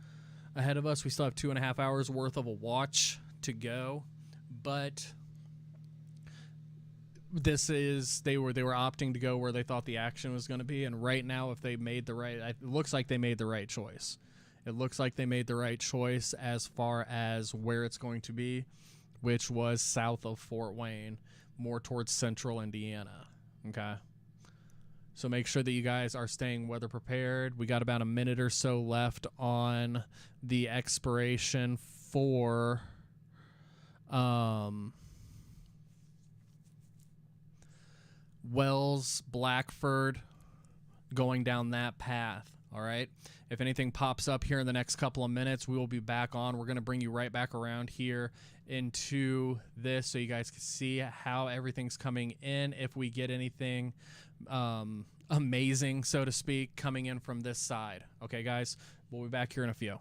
ahead of us. We still have 2.5 hours worth of a watch to go, but they were opting to go where they thought the action was going to be. And right now, if they made it looks like they made the right choice. It looks like they made the right choice as far as where it's going to be, which was south of Fort Wayne, more towards central Indiana. Okay, so make sure that you guys are staying weather prepared. We got about a minute or so left on the expiration for Wells, Blackford, going down that path. All right, if anything pops up here in the next couple of minutes, we will be back on. We're going to bring you right back around here into this so you guys can see how everything's coming in, if we get anything amazing, so to speak, coming in from this side. Okay, guys, we'll be back here in a few.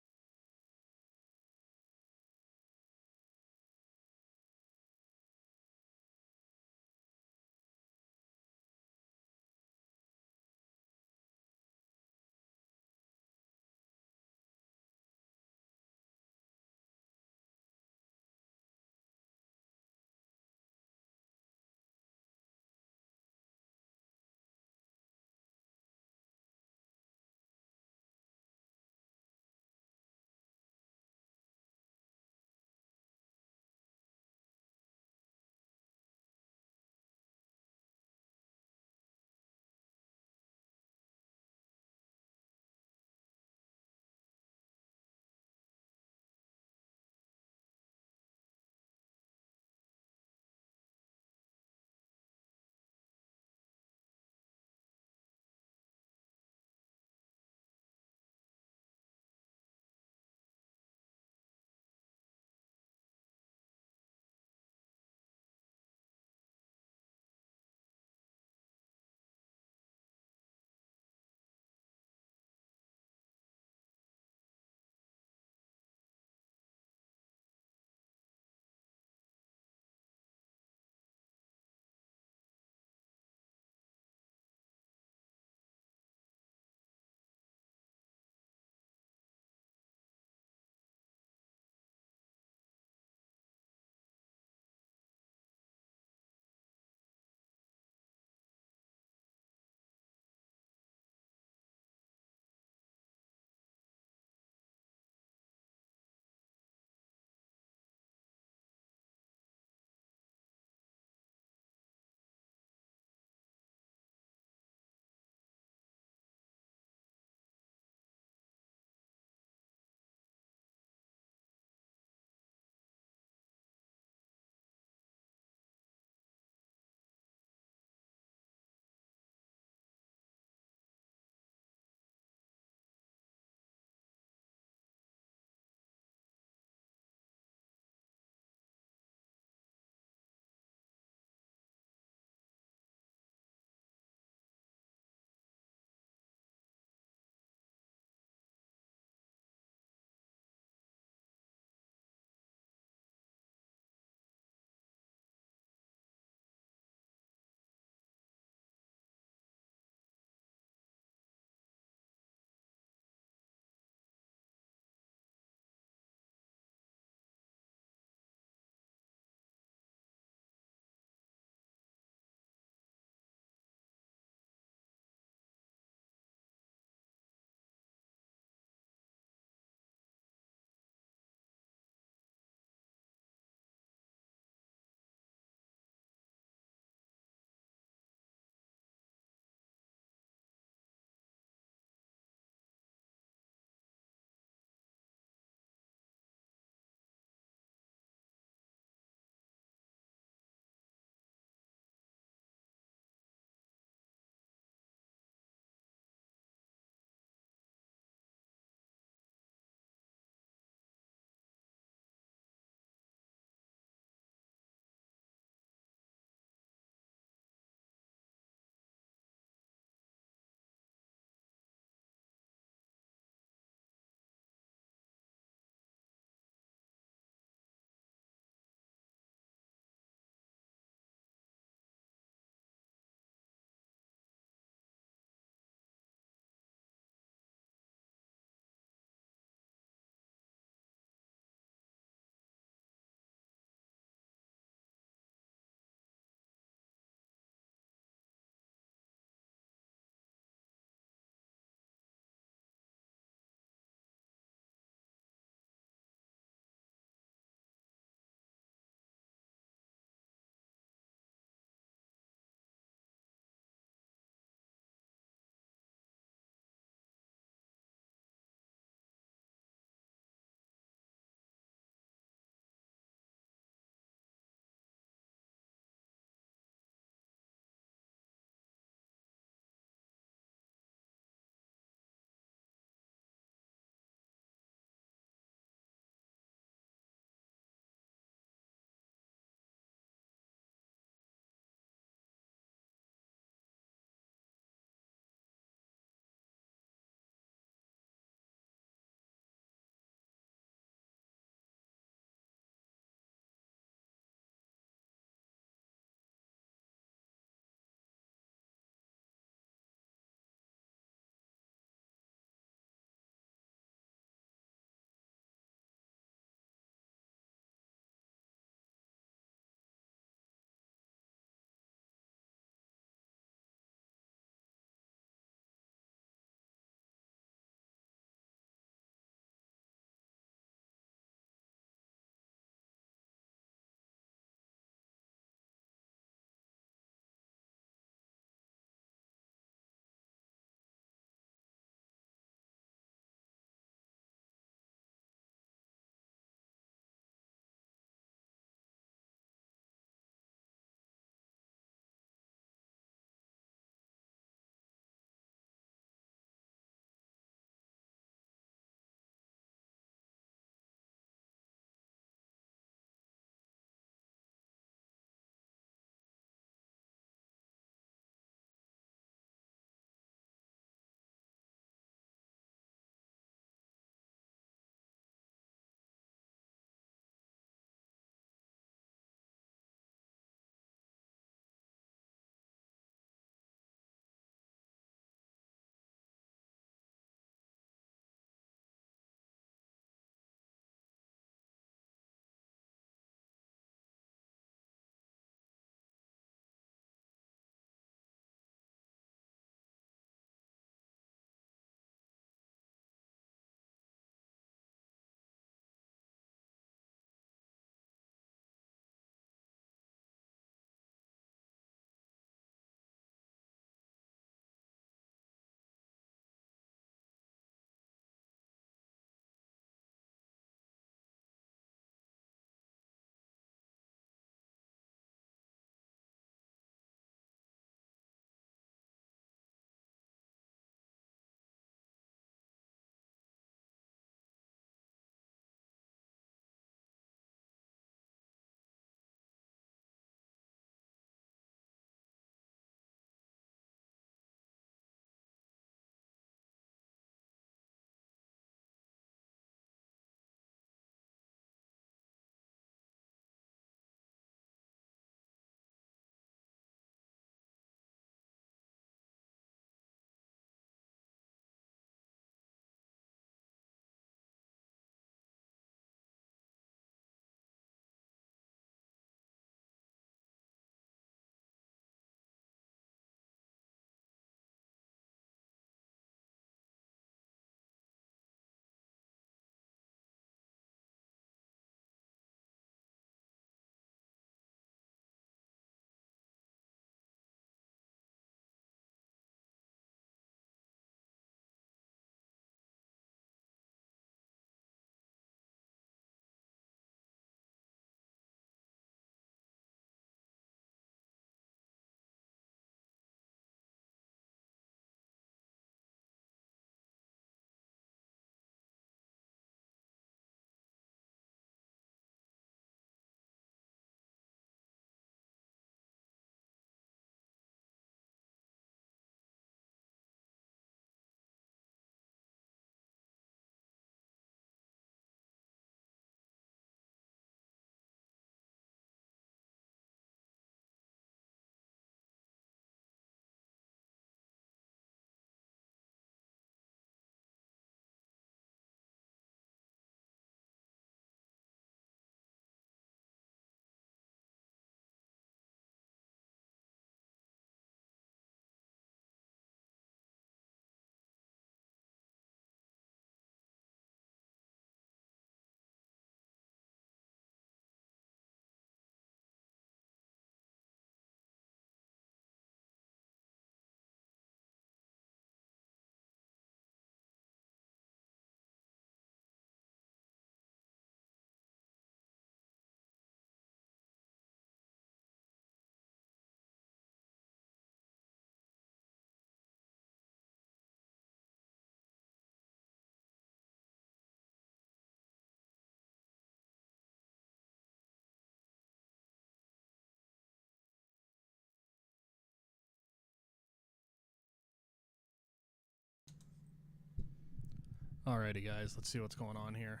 Alrighty, guys, let's see what's going on here.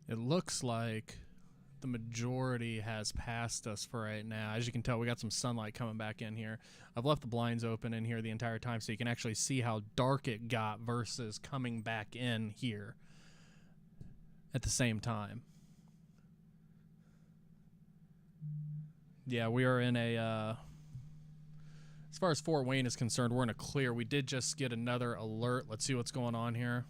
It looks like the majority has passed us for right now. As you can tell, we got some sunlight coming back in here. I've left the blinds open in here the entire time so you can actually see how dark it got versus coming back in here at the same time. Yeah, we are in a, as far as Fort Wayne is concerned, we're in a clear. We did just get another alert. Let's see what's going on here.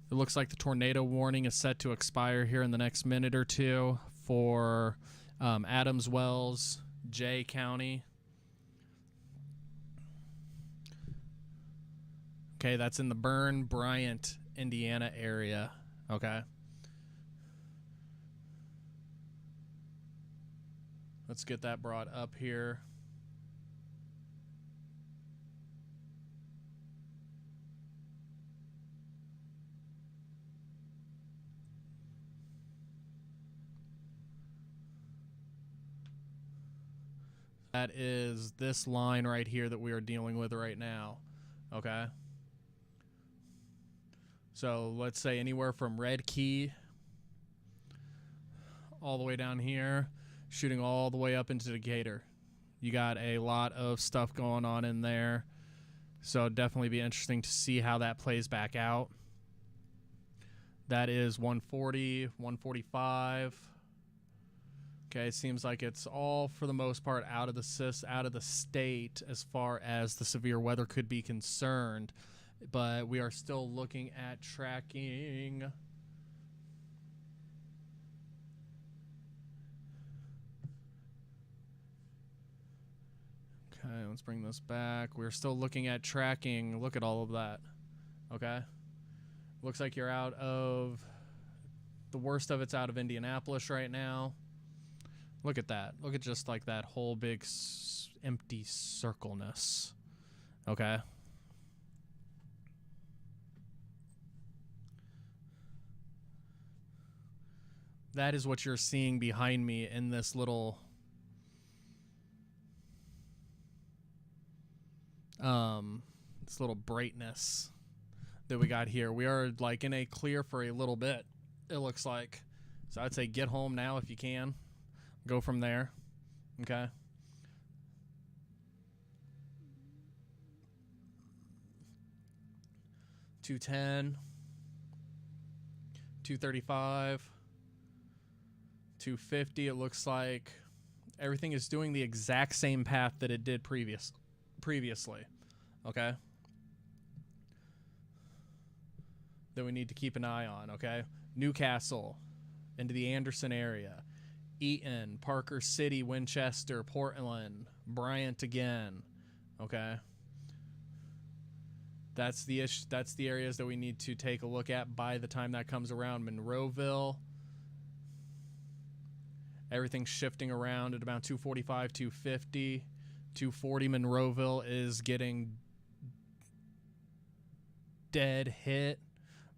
It looks like the tornado warning is set to expire here in the next minute or two for Adams Wells, Jay County. Okay, that's in the Bern, Bryant, Indiana area. Okay. Let's get that brought up here. That is this line right here that we are dealing with right now. Okay. So let's say anywhere from Red Key all the way down here, shooting all the way up into Decatur. You got a lot of stuff going on in there. So definitely be interesting to see how that plays back out. That is 140, 145. Okay, it seems like it's all, for the most part, out of the state as far as the severe weather could be concerned. But we are still looking at tracking. Okay, let's bring this back. We're still looking at tracking. Look at all of that. Okay. Looks like you're out of, the worst of it's out of Indianapolis right now. Look at that. Look at just like that whole big empty circleness. Okay. That is what you're seeing behind me in this little brightness that we got here. We are like in a clear for a little bit, it looks like. So I'd say get home now if you can. Go from there. Okay. $210, $235, $250. It looks like everything is doing the exact same path that it did previously. Okay. That we need to keep an eye on. Okay. Newcastle into the Anderson area. Eaton, Parker City, Winchester, Portland, Bryant again. Okay. That's the issue. That's the areas that we need to take a look at by the time that comes around. Monroeville. Everything's shifting around at about 245, 250. 240 Monroeville is getting dead hit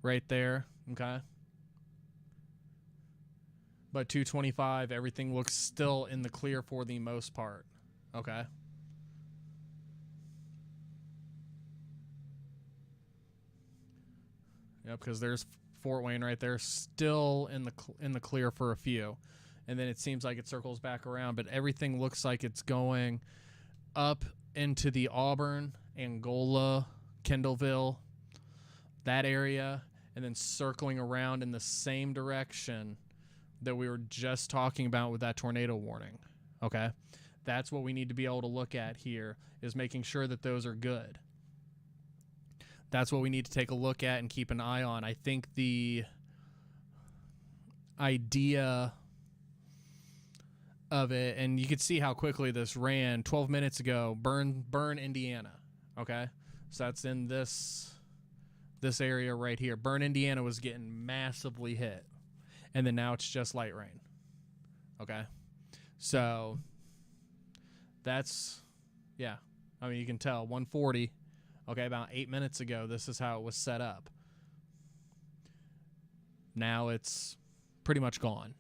right there. Okay. But 225, everything looks still in the clear for the most part. Okay. Yep, because there's Fort Wayne right there, still in the clear for a few, and then it seems like it circles back around. But everything looks like it's going up into the Auburn, Angola, Kendallville, that area, and then circling around in the same direction that we were just talking about with that tornado warning. Okay, that's what we need to be able to look at here, is making sure that those are good. That's what we need to take a look at and keep an eye on. I think the idea of it, and you could see how quickly this ran 12 minutes ago, Bern, Indiana. Okay, so that's in this area right here. Bern, Indiana was getting massively hit. And then now it's just light rain. Okay, so that's, yeah. I mean, you can tell 140. Okay, about 8 minutes ago, this is how it was set up. Now it's pretty much gone.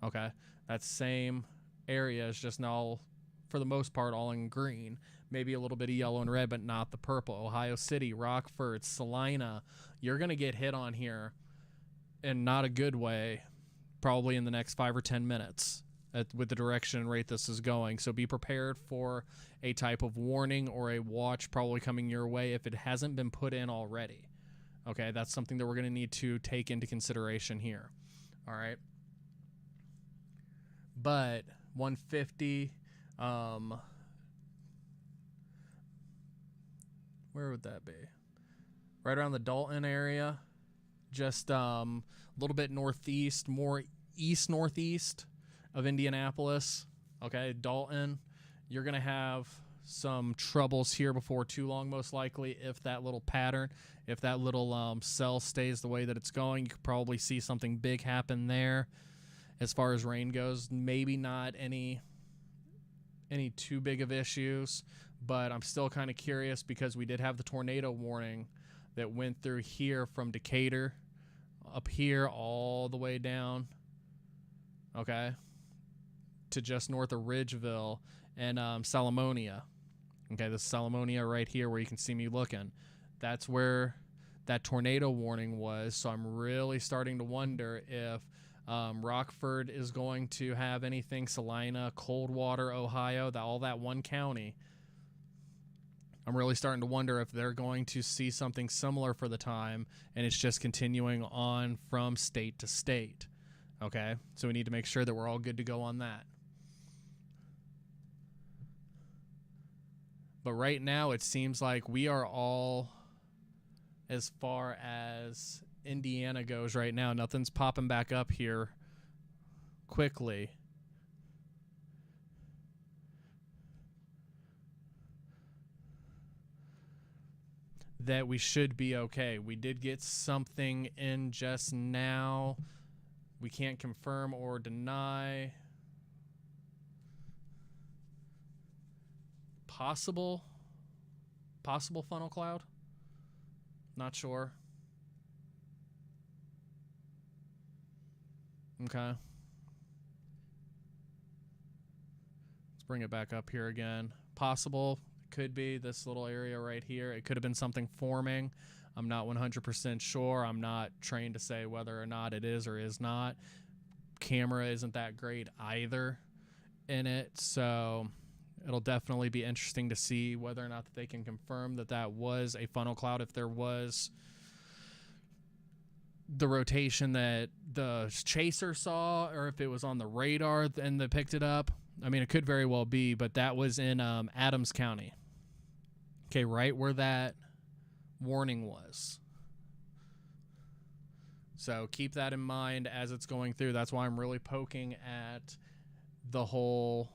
Okay, that same area is just now, for the most part, all in green. Maybe a little bit of yellow and red, but not the purple. Ohio City, Rockford, Salina, you're going to get hit on here in not a good way, probably in the next 5 or 10 minutes with the direction and rate this is going. So be prepared for a type of warning or a watch probably coming your way if it hasn't been put in already. Okay, that's something that we're going to need to take into consideration here. All right. But 150, where would that be? Right around the Dalton area, just a little bit northeast, more east-northeast of Indianapolis. Okay, Dalton, you're going to have some troubles here before too long, most likely, if that little pattern, if that little cell stays the way that it's going. You could probably see something big happen there. As far as rain goes, maybe not any too big of issues, but I'm still kind of curious because we did have the tornado warning that went through here from Decatur up here all the way down, okay, to just north of Ridgeville and Salomonia. Okay, this is Salomonia right here where you can see me looking. That's where that tornado warning was, so I'm really starting to wonder if Rockford is going to have anything, Salina, Coldwater, Ohio, all that one county. I'm really starting to wonder if they're going to see something similar for the time, and it's just continuing on from state to state. Okay, so we need to make sure that we're all good to go on that. But right now, it seems like we are all, as far as Indiana goes right now, nothing's popping back up here quickly. That we should be okay. We did get something in just now. We can't confirm or deny. Possible funnel cloud? Not sure. Okay. Let's bring it back up here again. Possible. It could be this little area right here. It could have been something forming. I'm not 100% sure. I'm not trained to say whether or not it is or is not. Camera isn't that great either in it, so it'll definitely be interesting to see whether or not that they can confirm that that was a funnel cloud, if there was the rotation that the chaser saw, or if it was on the radar and they picked it up. I mean, it could very well be, but that was in Adams County. Okay, right where that warning was. So keep that in mind as it's going through. That's why I'm really poking at the whole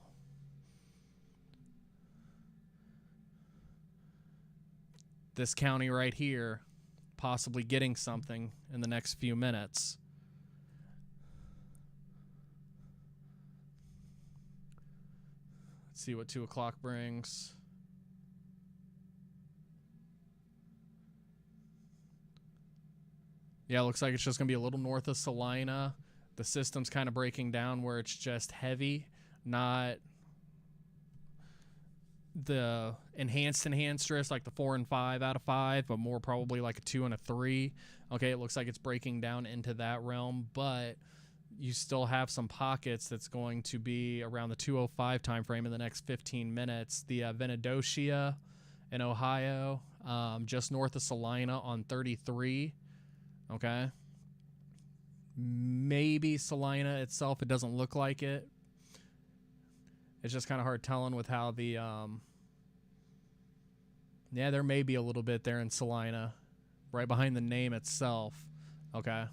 this county right here possibly getting something in the next few minutes. Let's see what 2 o'clock brings. Yeah, it looks like it's just going to be a little north of Salina. The system's kind of breaking down where it's just heavy, not the enhanced risk like the 4 and 5 out of 5, but more probably like a 2 and a 3. Okay, it looks like it's breaking down into that realm, but you still have some pockets that's going to be around the 2:05 time frame in the next 15 minutes. The Venedocia in Ohio, just north of Salina on 33. Okay, maybe Salina itself, it doesn't look like it. It's just kind of hard telling with how the yeah, there may be a little bit there in Salina right behind the name itself. Okay,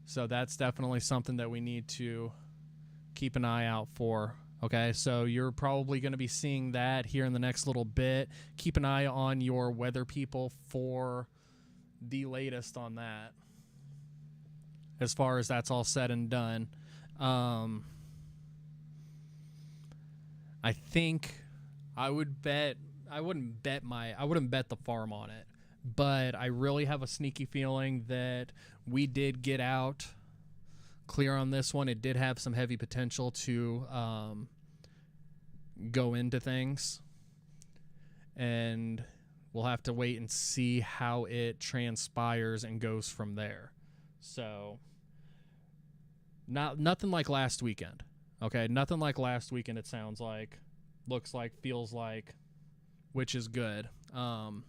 so that's definitely something that we need to keep an eye out for. Okay, so you're probably going to be seeing that here in the next little bit. Keep an eye on your weather people for the latest on that, as far as that's all said and done. I think I wouldn't bet the farm on it, but I really have a sneaky feeling that we did get out clear on this one. It did have some heavy potential to go into things, and we'll have to wait and see how it transpires and goes from there. So nothing like last weekend. Okay, nothing like last weekend, it sounds like, looks like, feels like, which is good. We'll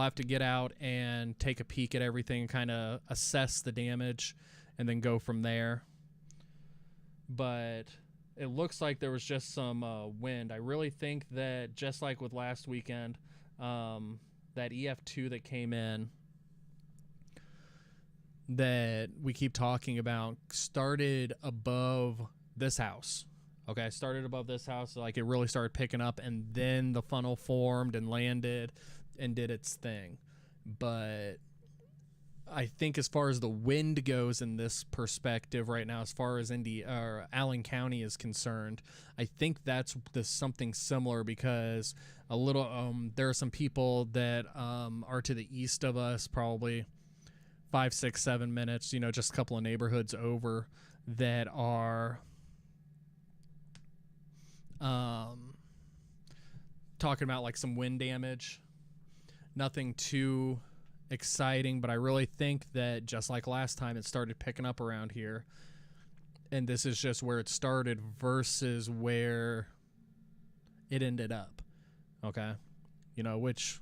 have to get out and take a peek at everything, kind of assess the damage, and then go from there. But it looks like there was just some wind. I really think that, just like with last weekend, that EF2 that came in, that we keep talking about, started above this house. Okay, started above this house, like it really started picking up, and then the funnel formed and landed and did its thing. But I think as far as the wind goes in this perspective right now, as far as Allen County is concerned, I think that's something similar, because a little there are some people that are to the east of us, probably 5, 6, 7 minutes, just a couple of neighborhoods over, that are talking about like some wind damage. Nothing too exciting, but I really think that, just like last time, it started picking up around here, and this is just where it started versus where it ended up. Okay, which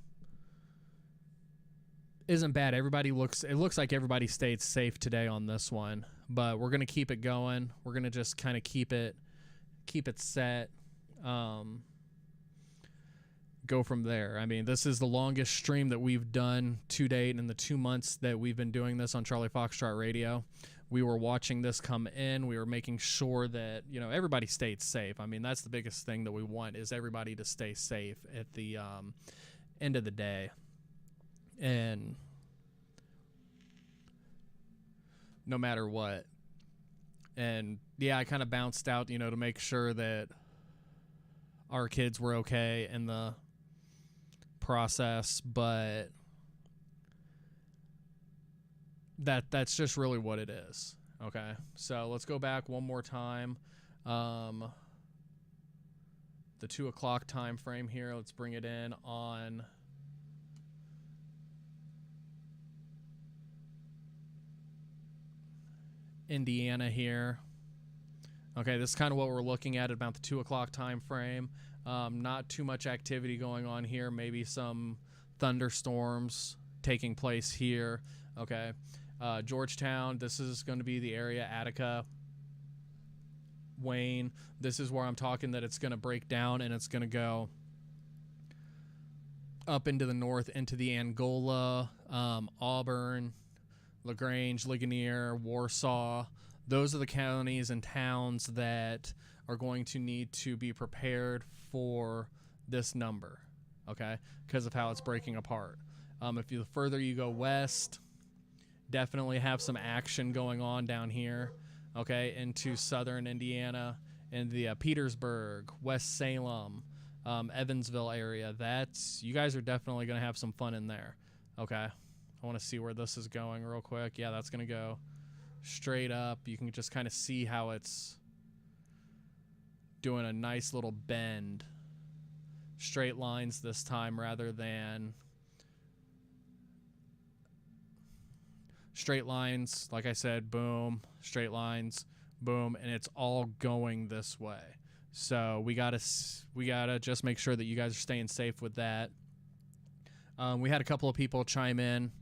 isn't bad. It looks like everybody stayed safe today on this one, but we're gonna keep it going. We're gonna just kind of keep it set. Go from there. I mean, this is the longest stream that we've done to date in the 2 months that we've been doing this on Charlie Foxtrot Radio. We were watching this come in. We were making sure that, everybody stayed safe. I mean, that's the biggest thing that we want, is everybody to stay safe at the end of the day. And no matter what. And yeah, I kind of bounced out, to make sure that our kids were okay in the process, but that's just really what it is. Okay, so let's go back one more time. The 2 o'clock time frame here, let's bring it in on Indiana here. Okay, this is kind of what we're looking at about the 2 o'clock time frame. Not too much activity going on here. Maybe some thunderstorms taking place here. Okay, Georgetown, this is going to be the area. Attica, Wayne, this is where I'm talking that it's going to break down, and it's going to go up into the north, into the Angola, Auburn, LaGrange, Ligonier, Warsaw. Those are the counties and towns that are going to need to be prepared for this number, okay, because of how it's breaking apart. If the further you go west, definitely have some action going on down here, okay, into southern Indiana, in the Petersburg, West Salem, Evansville area. You guys are definitely going to have some fun in there, okay. I want to see where this is going real quick. Yeah, that's going to go straight up. You can just kind of see how it's doing a nice little bend. Straight lines this time rather than straight lines. Like I said, boom, straight lines, boom, and it's all going this way. So we gotta just make sure that you guys are staying safe with that. We had a couple of people chime in,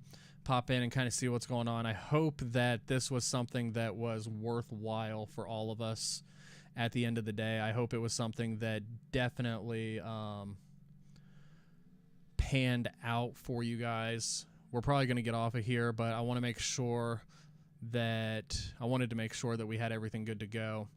pop in, and kind of see what's going on. I hope that this was something that was worthwhile for all of us at the end of the day. I hope it was something that definitely panned out for you guys. We're probably going to get off of here, but I wanted to make sure that we had everything good to go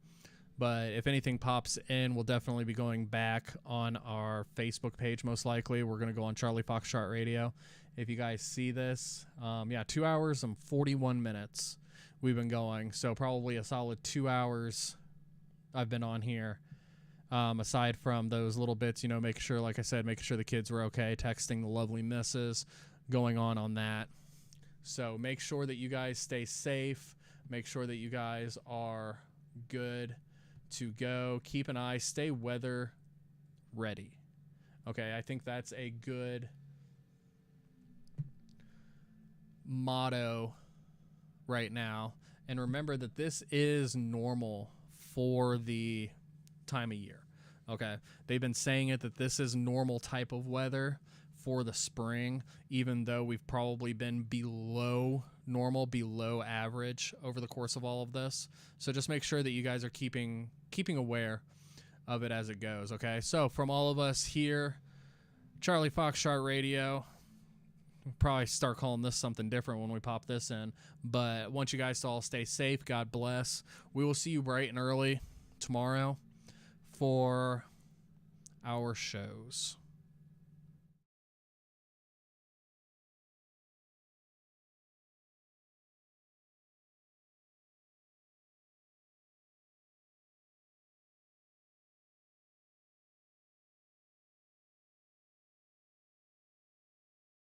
But if anything pops in, we'll definitely be going back on our Facebook page. Most likely, we're going to go on Charlie Foxtrot Radio. If you guys see this, 2 hours and 41 minutes we've been going. So probably a solid 2 hours I've been on here. Aside from those little bits, making sure, like I said, making sure the kids were okay, texting the lovely missus, going on that. So make sure that you guys stay safe. Make sure that you guys are good to go. Keep an eye, stay weather ready. Okay, I think that's a good motto right now. And remember that this is normal for the time of year. Okay, they've been saying it that this is normal type of weather for the spring, even though we've probably been below normal, below average over the course of all of this. So just make sure that you guys are keeping aware of it as it goes. Okay, so from all of us here, Charlie Foxtrot Radio, we'll probably start calling this something different when we pop this in, but I want you guys to all stay safe. God bless. We will see you bright and early tomorrow for our shows.